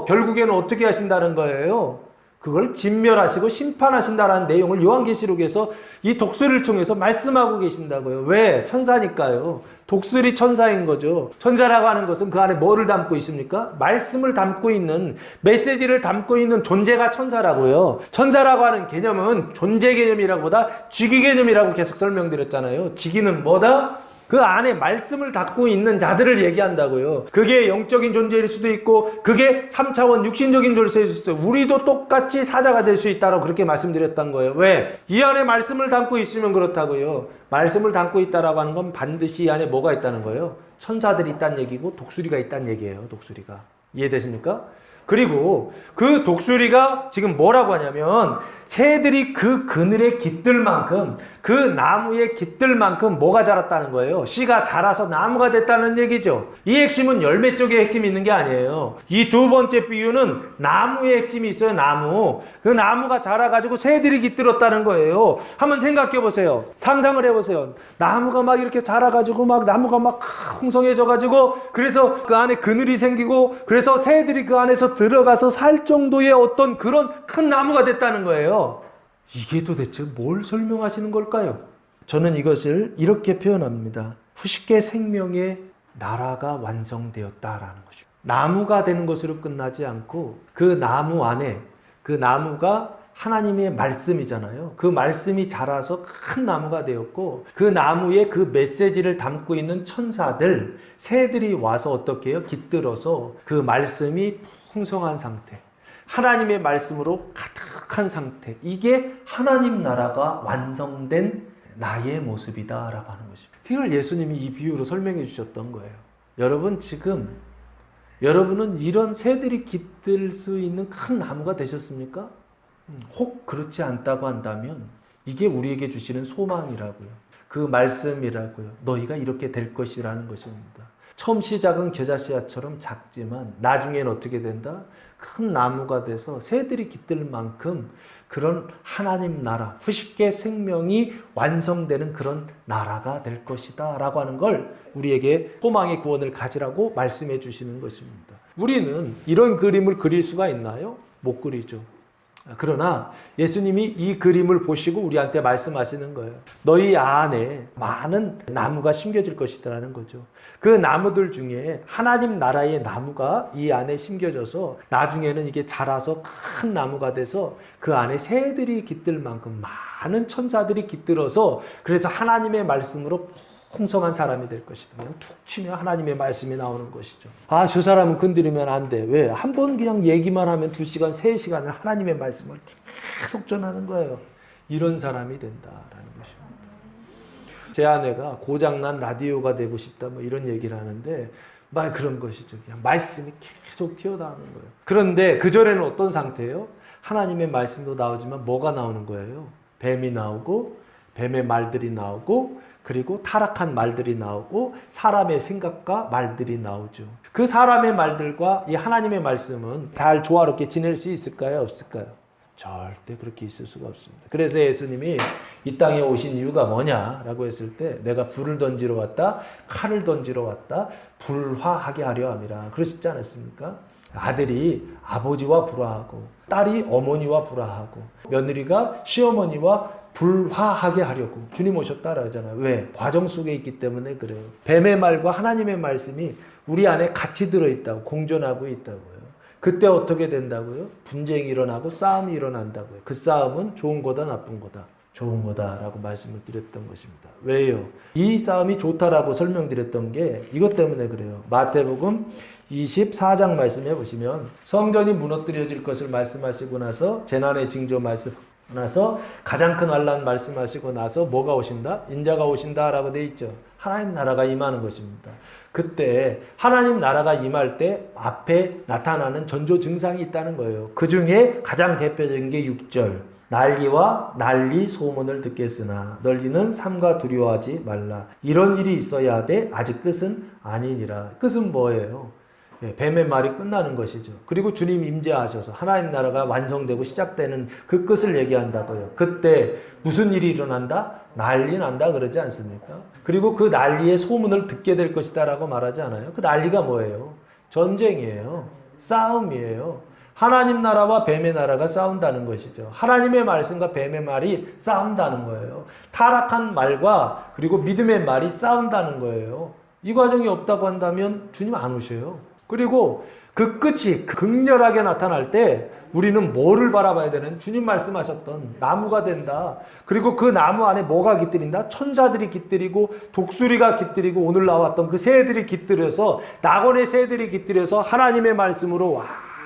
결국에는 어떻게 하신다는 거예요? 그걸 진멸하시고 심판하신다라는 내용을 요한계시록에서 이 독수리를 통해서 말씀하고 계신다고요. 왜? 천사니까요. 독수리 천사인 거죠. 천사라고 하는 것은 그 안에 뭐를 담고 있습니까? 말씀을 담고 있는, 메시지를 담고 있는 존재가 천사라고요. 천사라고 하는 개념은 존재 개념이라기보다 직위 개념이라고 계속 설명드렸잖아요. 직위는 뭐다? 그 안에 말씀을 담고 있는 자들을 얘기한다고요. 그게 영적인 존재일 수도 있고 그게 3차원 육신적인 존재일 수도 있어요. 우리도 똑같이 사자가 될 수 있다고 그렇게 말씀드렸던 거예요. 왜? 이 안에 말씀을 담고 있으면 그렇다고요. 말씀을 담고 있다라고 하는 건 반드시 이 안에 뭐가 있다는 거예요? 천사들이 있다는 얘기고 독수리가 있다는 얘기예요. 독수리가. 이해되십니까? 그리고 그 독수리가 지금 뭐라고 하냐면 새들이 그 그늘에 깃들 만큼 그 나무에 깃들 만큼 뭐가 자랐다는 거예요. 씨가 자라서 나무가 됐다는 얘기죠. 이 핵심은 열매 쪽에 핵심이 있는 게 아니에요. 이 두 번째 비유는 나무의 핵심이 있어요. 나무. 그 나무가 자라가지고 새들이 깃들었다는 거예요. 한번 생각해 보세요. 상상을 해보세요. 나무가 막 이렇게 자라가지고 막 나무가 막 풍성해져가지고 그래서 그 안에 그늘이 생기고 그래서 새들이 그 안에서 들어가서 살 정도의 어떤 그런 큰 나무가 됐다는 거예요. 이게 도대체 뭘 설명하시는 걸까요? 저는 이것을 이렇게 표현합니다. 후식계 생명의 나라가 완성되었다라는 것이죠. 나무가 되는 것으로 끝나지 않고 그 나무 안에 그 나무가 하나님의 말씀이잖아요. 그 말씀이 자라서 큰 나무가 되었고 그 나무에 그 메시지를 담고 있는 천사들, 새들이 와서 어떻게 해요? 깃들어서 그 말씀이 풍성한 상태, 하나님의 말씀으로 가득한 상태, 이게 하나님 나라가 완성된 나의 모습이다라고 하는 것입니다. 그걸 예수님이 이 비유로 설명해 주셨던 거예요. 여러분 지금 여러분은 이런 새들이 깃들 수 있는 큰 나무가 되셨습니까? 혹 그렇지 않다고 한다면 이게 우리에게 주시는 소망이라고요. 그 말씀이라고요. 너희가 이렇게 될 것이라는 것입니다. 처음 시작은 겨자씨앗처럼 작지만 나중에는 어떻게 된다? 큰 나무가 돼서 새들이 깃들 만큼 그런 하나님 나라, 후식계 생명이 완성되는 그런 나라가 될 것이다 라고 하는 걸 우리에게 소망의 구원을 가지라고 말씀해 주시는 것입니다. 우리는 이런 그림을 그릴 수가 있나요? 못 그리죠. 그러나 예수님이 이 그림을 보시고 우리한테 말씀하시는 거예요. 너희 안에 많은 나무가 심겨질 것이라는 거죠. 그 나무들 중에 하나님 나라의 나무가 이 안에 심겨져서 나중에는 이게 자라서 큰 나무가 돼서 그 안에 새들이 깃들 만큼 많은 천사들이 깃들어서 그래서 하나님의 말씀으로 풍성한 사람이 될 것이다. 그냥 툭 치면 하나님의 말씀이 나오는 것이죠. 아, 저 사람은 건드리면 안 돼. 왜? 한 번 그냥 얘기만 하면 2시간, 3시간을 하나님의 말씀을 계속 전하는 거예요. 이런 사람이 된다라는 것입니다. 제 아내가 고장난 라디오가 되고 싶다 뭐 이런 얘기를 하는데 막 그런 것이죠. 그냥 말씀이 계속 튀어나오는 거예요. 그런데 그전에는 어떤 상태예요? 하나님의 말씀도 나오지만 뭐가 나오는 거예요? 뱀이 나오고 뱀의 말들이 나오고 그리고 타락한 말들이 나오고 사람의 생각과 말들이 나오죠. 그 사람의 말들과 이 하나님의 말씀은 잘 조화롭게 지낼 수 있을까요? 없을까요? 절대 그렇게 있을 수가 없습니다. 그래서 예수님이 이 땅에 오신 이유가 뭐냐라고 했을 때 내가 불을 던지러 왔다, 칼을 던지러 왔다, 불화하게 하려 함이라 그러시지 않았습니까? 아들이 아버지와 불화하고 딸이 어머니와 불화하고 며느리가 시어머니와 불화하게 하려고 주님 오셨다라고 하잖아요. 왜? 과정 속에 있기 때문에 그래요. 뱀의 말과 하나님의 말씀이 우리 안에 같이 들어있다고, 공존하고 있다고요. 그때 어떻게 된다고요? 분쟁이 일어나고 싸움이 일어난다고요. 그 싸움은 좋은 거다 나쁜 거다? 좋은 거다라고 말씀을 드렸던 것입니다. 왜요? 이 싸움이 좋다라고 설명드렸던 게 이것 때문에 그래요. 마태복음 24장 말씀해 보시면 성전이 무너뜨려질 것을 말씀하시고 나서 재난의 징조 말씀 나서 가장 큰 환난 말씀하시고 나서 뭐가 오신다? 인자가 오신다라고 돼 있죠. 하나님 나라가 임하는 것입니다. 그때 하나님 나라가 임할 때 앞에 나타나는 전조 증상이 있다는 거예요. 그 중에 가장 대표적인 게 6절. 난리와 난리 소문을 듣겠으나 너희는 삼가 두려워하지 말라. 이런 일이 있어야 돼. 아직 끝은 아니니라. 끝은 뭐예요? 뱀의 말이 끝나는 것이죠. 그리고 주님 임재하셔서 하나님 나라가 완성되고 시작되는 그 끝을 얘기한다고요. 그때 무슨 일이 일어난다? 난리 난다 그러지 않습니까? 그리고 그 난리의 소문을 듣게 될 것이다 라고 말하지 않아요? 그 난리가 뭐예요? 전쟁이에요. 싸움이에요. 하나님 나라와 뱀의 나라가 싸운다는 것이죠. 하나님의 말씀과 뱀의 말이 싸운다는 거예요. 타락한 말과 그리고 믿음의 말이 싸운다는 거예요. 이 과정이 없다고 한다면 주님 안 오셔요. 그리고 그 끝이 극렬하게 나타날 때 우리는 뭐를 바라봐야 되는? 주님 말씀하셨던 나무가 된다. 그리고 그 나무 안에 뭐가 깃들인다? 천사들이 깃들이고 독수리가 깃들이고 오늘 나왔던 그 새들이 깃들여서 낙원의 새들이 깃들여서 하나님의 말씀으로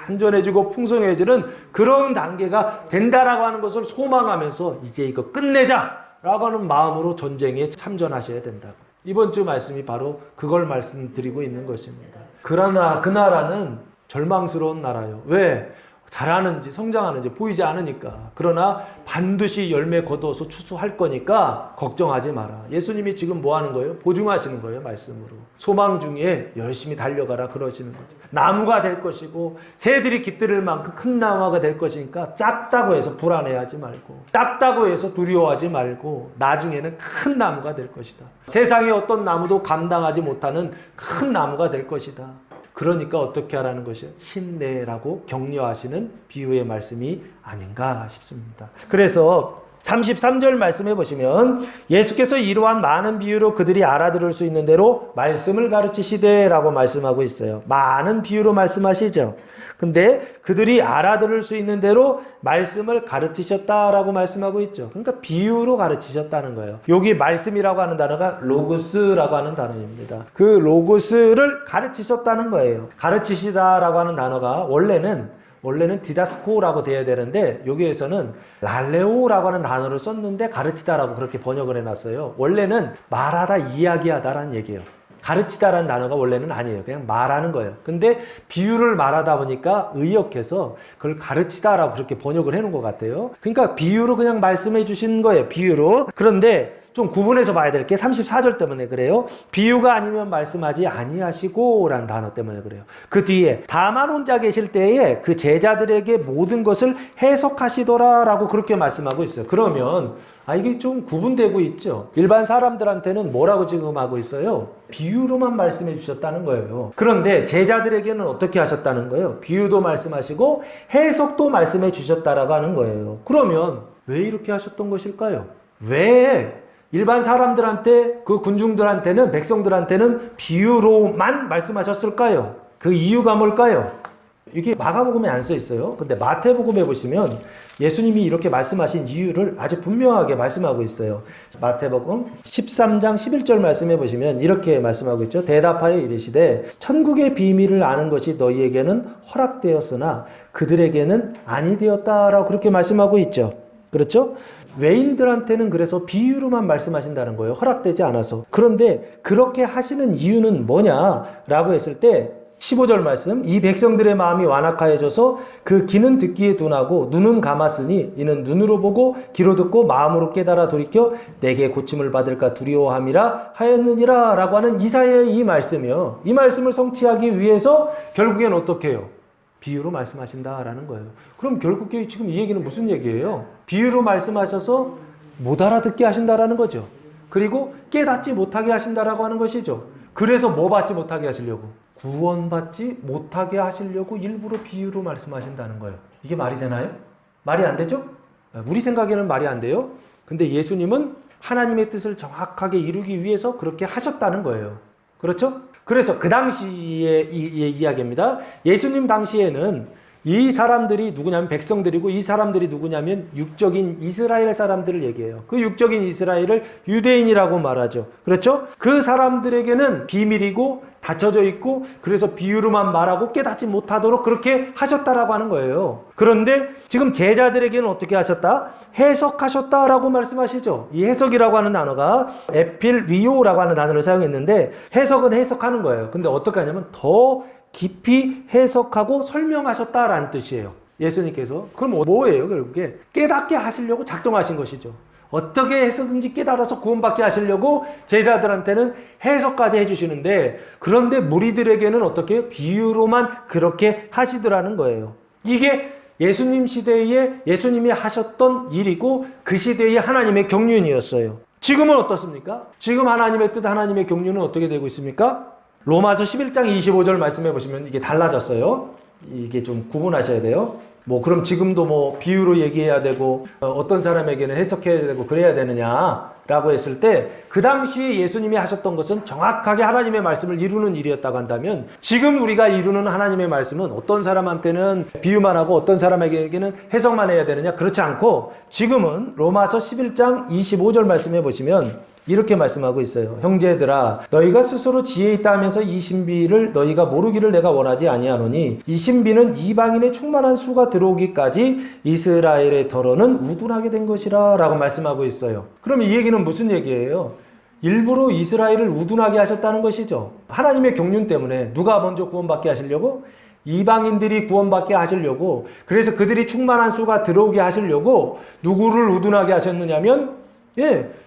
완전해지고 풍성해지는 그런 단계가 된다라고 하는 것을 소망하면서 이제 이거 끝내자라고 하는 마음으로 전쟁에 참전하셔야 된다고. 이번 주 말씀이 바로 그걸 말씀드리고 있는 것입니다. 그러나 그 나라는 절망스러운 나라요. 왜? 자라는지 성장하는지 보이지 않으니까. 그러나 반드시 열매 거두어서 추수할 거니까 걱정하지 마라. 예수님이 지금 뭐 하는 거예요? 보증하시는 거예요. 말씀으로. 소망 중에 열심히 달려가라 그러시는 거죠. 나무가 될 것이고 새들이 깃들을 만큼 큰 나무가 될 것이니까 작다고 해서 불안해하지 말고 작다고 해서 두려워하지 말고 나중에는 큰 나무가 될 것이다. 세상의 어떤 나무도 감당하지 못하는 큰 나무가 될 것이다. 그러니까 어떻게 하라는 것이요? 힘내라고 격려하시는 비유의 말씀이 아닌가 싶습니다. 그래서 33절 말씀해 보시면 예수께서 이러한 많은 비유로 그들이 알아들을 수 있는 대로 말씀을 가르치시되 라고 말씀하고 있어요. 많은 비유로 말씀하시죠. 근데 그들이 알아들을 수 있는 대로 말씀을 가르치셨다라고 말씀하고 있죠. 그러니까 비유로 가르치셨다는 거예요. 여기 말씀이라고 하는 단어가 로고스라고 하는 단어입니다. 그 로고스를 가르치셨다는 거예요. 가르치시다라고 하는 단어가 원래는 디다스코라고 돼야 되는데 여기에서는 랄레오라고 하는 단어를 썼는데 가르치다라고 그렇게 번역을 해놨어요. 원래는 말하다, 이야기하다라는 얘기예요. 가르치다라는 단어가 원래는 아니에요. 그냥 말하는 거예요. 근데 비유를 말하다 보니까 의역해서 그걸 가르치다라고 그렇게 번역을 해놓은 것 같아요. 그러니까 비유로 그냥 말씀해 주신 거예요. 비유로. 그런데 좀 구분해서 봐야 될 게 34절 때문에 그래요. 비유가 아니면 말씀하지 아니하시고 라는 단어 때문에 그래요. 그 뒤에 다만 혼자 계실 때에 그 제자들에게 모든 것을 해석하시더라 라고 그렇게 말씀하고 있어요. 그러면 이게 좀 구분되고 있죠. 일반 사람들한테는 뭐라고 지금 하고 있어요? 비유로만 말씀해 주셨다는 거예요. 그런데 제자들에게는 어떻게 하셨다는 거예요? 비유도 말씀하시고 해석도 말씀해 주셨다라고 하는 거예요. 그러면 왜 이렇게 하셨던 것일까요? 왜 일반 사람들한테, 그 군중들한테는, 백성들한테는 비유로만 말씀하셨을까요? 그 이유가 뭘까요? 이게 마가복음에 안 써 있어요. 근데 마태복음에 보시면 예수님이 이렇게 말씀하신 이유를 아주 분명하게 말씀하고 있어요. 마태복음 13장 11절 말씀해 보시면 이렇게 말씀하고 있죠. 대답하여 이르시되 천국의 비밀을 아는 것이 너희에게는 허락되었으나 그들에게는 아니 되었다라고 그렇게 말씀하고 있죠. 그렇죠? 외인들한테는 그래서 비유로만 말씀하신다는 거예요. 허락되지 않아서. 그런데 그렇게 하시는 이유는 뭐냐라고 했을 때 15절 말씀, 이 백성들의 마음이 완악하여져서 그 귀는 듣기에 둔하고 눈은 감았으니 이는 눈으로 보고 귀로 듣고 마음으로 깨달아 돌이켜 내게 고침을 받을까 두려워함이라 하였느니라 라고 하는 이사야의 이 말씀이요. 이 말씀을 성취하기 위해서 결국엔 어떻게 해요? 비유로 말씀하신다라는 거예요. 그럼 결국 지금 이 얘기는 무슨 얘기예요? 비유로 말씀하셔서 못 알아듣게 하신다라는 거죠. 그리고 깨닫지 못하게 하신다라고 하는 것이죠. 그래서 뭐 받지 못하게 하시려고? 구원받지 못하게 하시려고 일부러 비유로 말씀하신다는 거예요. 이게 말이 되나요? 말이 안 되죠? 우리 생각에는 말이 안 돼요. 근데 예수님은 하나님의 뜻을 정확하게 이루기 위해서 그렇게 하셨다는 거예요. 그렇죠? 그래서 그 당시의 이야기입니다. 예수님 당시에는 이 사람들이 누구냐면 백성들이고 이 사람들이 누구냐면 육적인 이스라엘 사람들을 얘기해요. 그 육적인 이스라엘을 유대인이라고 말하죠. 그렇죠? 그 사람들에게는 비밀이고 닫혀져 있고 그래서 비유로만 말하고 깨닫지 못하도록 그렇게 하셨다라고 하는 거예요. 그런데 지금 제자들에게는 어떻게 하셨다? 해석하셨다라고 말씀하시죠. 이 해석이라고 하는 단어가 에필위오라고 하는 단어를 사용했는데 해석은 해석하는 거예요. 근데 어떻게 하냐면 더 깊이 해석하고 설명하셨다라는 뜻이에요. 예수님께서. 그럼 뭐예요? 결국에 깨닫게 하시려고 작정하신 것이죠. 어떻게 해서든지 깨달아서 구원받게 하시려고 제자들한테는 해석까지 해주시는데 그런데 무리들에게는 어떻게 비유로만 그렇게 하시더라는 거예요. 이게 예수님 시대에 예수님이 하셨던 일이고 그 시대의 하나님의 경륜이었어요. 지금은 어떻습니까? 지금 하나님의 뜻, 하나님의 경륜은 어떻게 되고 있습니까? 로마서 11장 25절 말씀해 보시면 이게 달라졌어요. 이게 좀 구분하셔야 돼요. 그럼 지금도 비유로 얘기해야 되고 어떤 사람에게는 해석해야 되고 그래야 되느냐라고 했을 때 그 당시에 예수님이 하셨던 것은 정확하게 하나님의 말씀을 이루는 일이었다고 한다면 지금 우리가 이루는 하나님의 말씀은 어떤 사람한테는 비유만 하고 어떤 사람에게는 해석만 해야 되느냐? 그렇지 않고 지금은 로마서 11장 25절 말씀해 보시면 이렇게 말씀하고 있어요. 형제들아 너희가 스스로 지혜 있다 하면서 이 신비를 너희가 모르기를 내가 원하지 아니하노니 이 신비는 이방인의 충만한 수가 들어오기까지 이스라엘의 덜어는 우둔하게 된 것이라 라고 말씀하고 있어요. 그럼 이 얘기는 무슨 얘기예요? 일부러 이스라엘을 우둔하게 하셨다는 것이죠. 하나님의 경륜 때문에 누가 먼저 구원받게 하시려고? 이방인들이 구원받게 하시려고 그래서 그들이 충만한 수가 들어오게 하시려고 누구를 우둔하게 하셨느냐면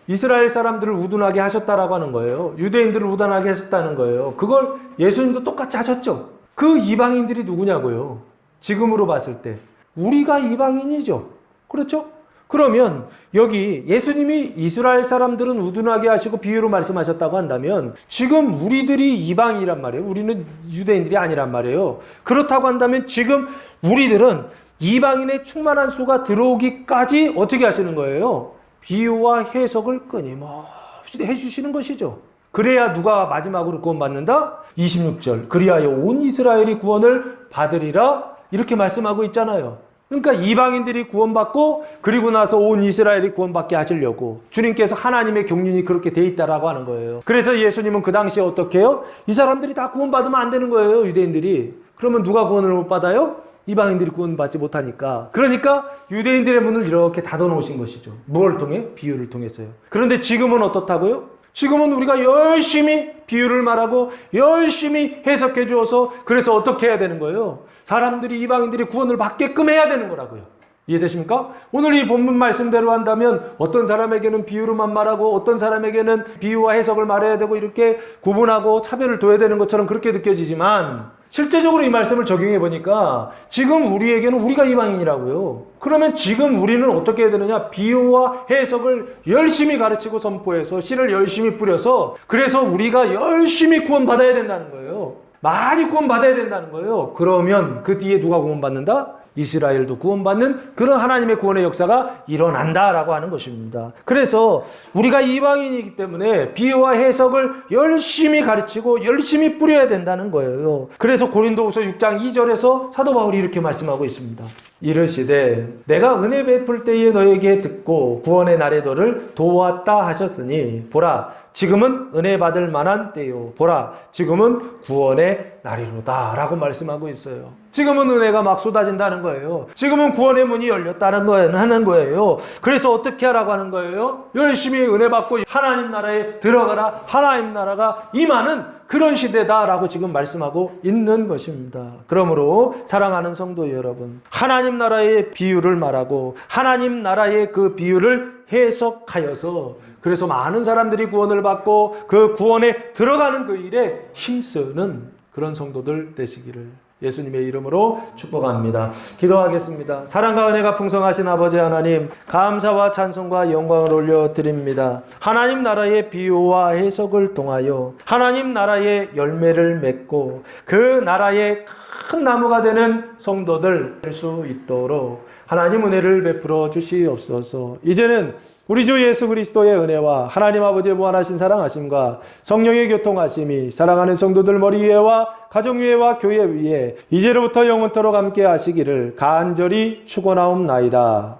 이스라엘 사람들을 우둔하게 하셨다라고 하는 거예요. 유대인들을 우둔하게 하셨다는 거예요. 그걸 예수님도 똑같이 하셨죠. 그 이방인들이 누구냐고요. 지금으로 봤을 때 우리가 이방인이죠. 그렇죠? 그러면 여기 예수님이 이스라엘 사람들은 우둔하게 하시고 비유로 말씀하셨다고 한다면 지금 우리들이 이방인이란 말이에요. 우리는 유대인들이 아니란 말이에요. 그렇다고 한다면 지금 우리들은 이방인의 충만한 수가 들어오기까지 어떻게 하시는 거예요? 비유와 해석을 끊임없이 해주시는 것이죠. 그래야 누가 마지막으로 구원받는다? 26절 그리하여 온 이스라엘이 구원을 받으리라 이렇게 말씀하고 있잖아요. 그러니까 이방인들이 구원받고 그리고 나서 온 이스라엘이 구원받게 하시려고 주님께서 하나님의 경륜이 그렇게 돼 있다라고 하는 거예요. 그래서 예수님은 그 당시에 어떻게 해요? 이 사람들이 다 구원받으면 안 되는 거예요. 유대인들이. 그러면 누가 구원을 못 받아요? 이방인들이 구원받지 못하니까. 그러니까 유대인들의 문을 이렇게 닫아놓으신 것이죠. 뭘 통해? 비유를 통해서요. 그런데 지금은 어떻다고요? 지금은 우리가 열심히 비유를 말하고 열심히 해석해 주어서 그래서 어떻게 해야 되는 거예요? 사람들이 이방인들이 구원을 받게끔 해야 되는 거라고요. 이해되십니까? 오늘 이 본문 말씀대로 한다면 어떤 사람에게는 비유로만 말하고 어떤 사람에게는 비유와 해석을 말해야 되고 이렇게 구분하고 차별을 둬야 되는 것처럼 그렇게 느껴지지만 실제적으로 이 말씀을 적용해 보니까 지금 우리에게는 우리가 이방인이라고요. 그러면 지금 우리는 어떻게 해야 되느냐? 비유와 해석을 열심히 가르치고 선포해서 씨를 열심히 뿌려서 그래서 우리가 열심히 구원받아야 된다는 거예요. 많이 구원받아야 된다는 거예요. 그러면 그 뒤에 누가 구원받는다? 이스라엘도 구원받는 그런 하나님의 구원의 역사가 일어난다라고 하는 것입니다. 그래서 우리가 이방인이기 때문에 비유와 해석을 열심히 가르치고 열심히 뿌려야 된다는 거예요. 그래서 고린도후서 6장 2절에서 사도 바울이 이렇게 말씀하고 있습니다. 이르시되 내가 은혜 베풀 때에 너에게 듣고 구원의 날에 너를 도왔다 하셨으니 보라 지금은 은혜 받을 만한 때요 보라 지금은 구원의 날이로다 라고 말씀하고 있어요. 지금은 은혜가 막 쏟아진다는 거예요. 지금은 구원의 문이 열렸다는 거예요. 하는 거예요. 그래서 어떻게 하라고 하는 거예요? 열심히 은혜 받고 하나님 나라에 들어가라. 하나님 나라가 임하는 그런 시대다라고 지금 말씀하고 있는 것입니다. 그러므로 사랑하는 성도 여러분, 하나님 나라의 비유를 말하고 하나님 나라의 그 비유를 해석하여서 그래서 많은 사람들이 구원을 받고 그 구원에 들어가는 그 일에 힘쓰는 그런 성도들 되시기를 예수님의 이름으로 축복합니다. 기도하겠습니다. 사랑과 은혜가 풍성하신 아버지 하나님, 감사와 찬송과 영광을 올려드립니다. 하나님 나라의 비유와 해석을 통하여 하나님 나라의 열매를 맺고 그 나라의 큰 나무가 되는 성도들 될 수 있도록 하나님 은혜를 베풀어 주시옵소서. 이제는 우리 주 예수 그리스도의 은혜와 하나님 아버지의 무한하신 사랑하심과 성령의 교통하심이 사랑하는 성도들 머리 위에와 가정 위에와 교회 위에 이제로부터 영원토록 함께 하시기를 간절히 축원하옵나이다.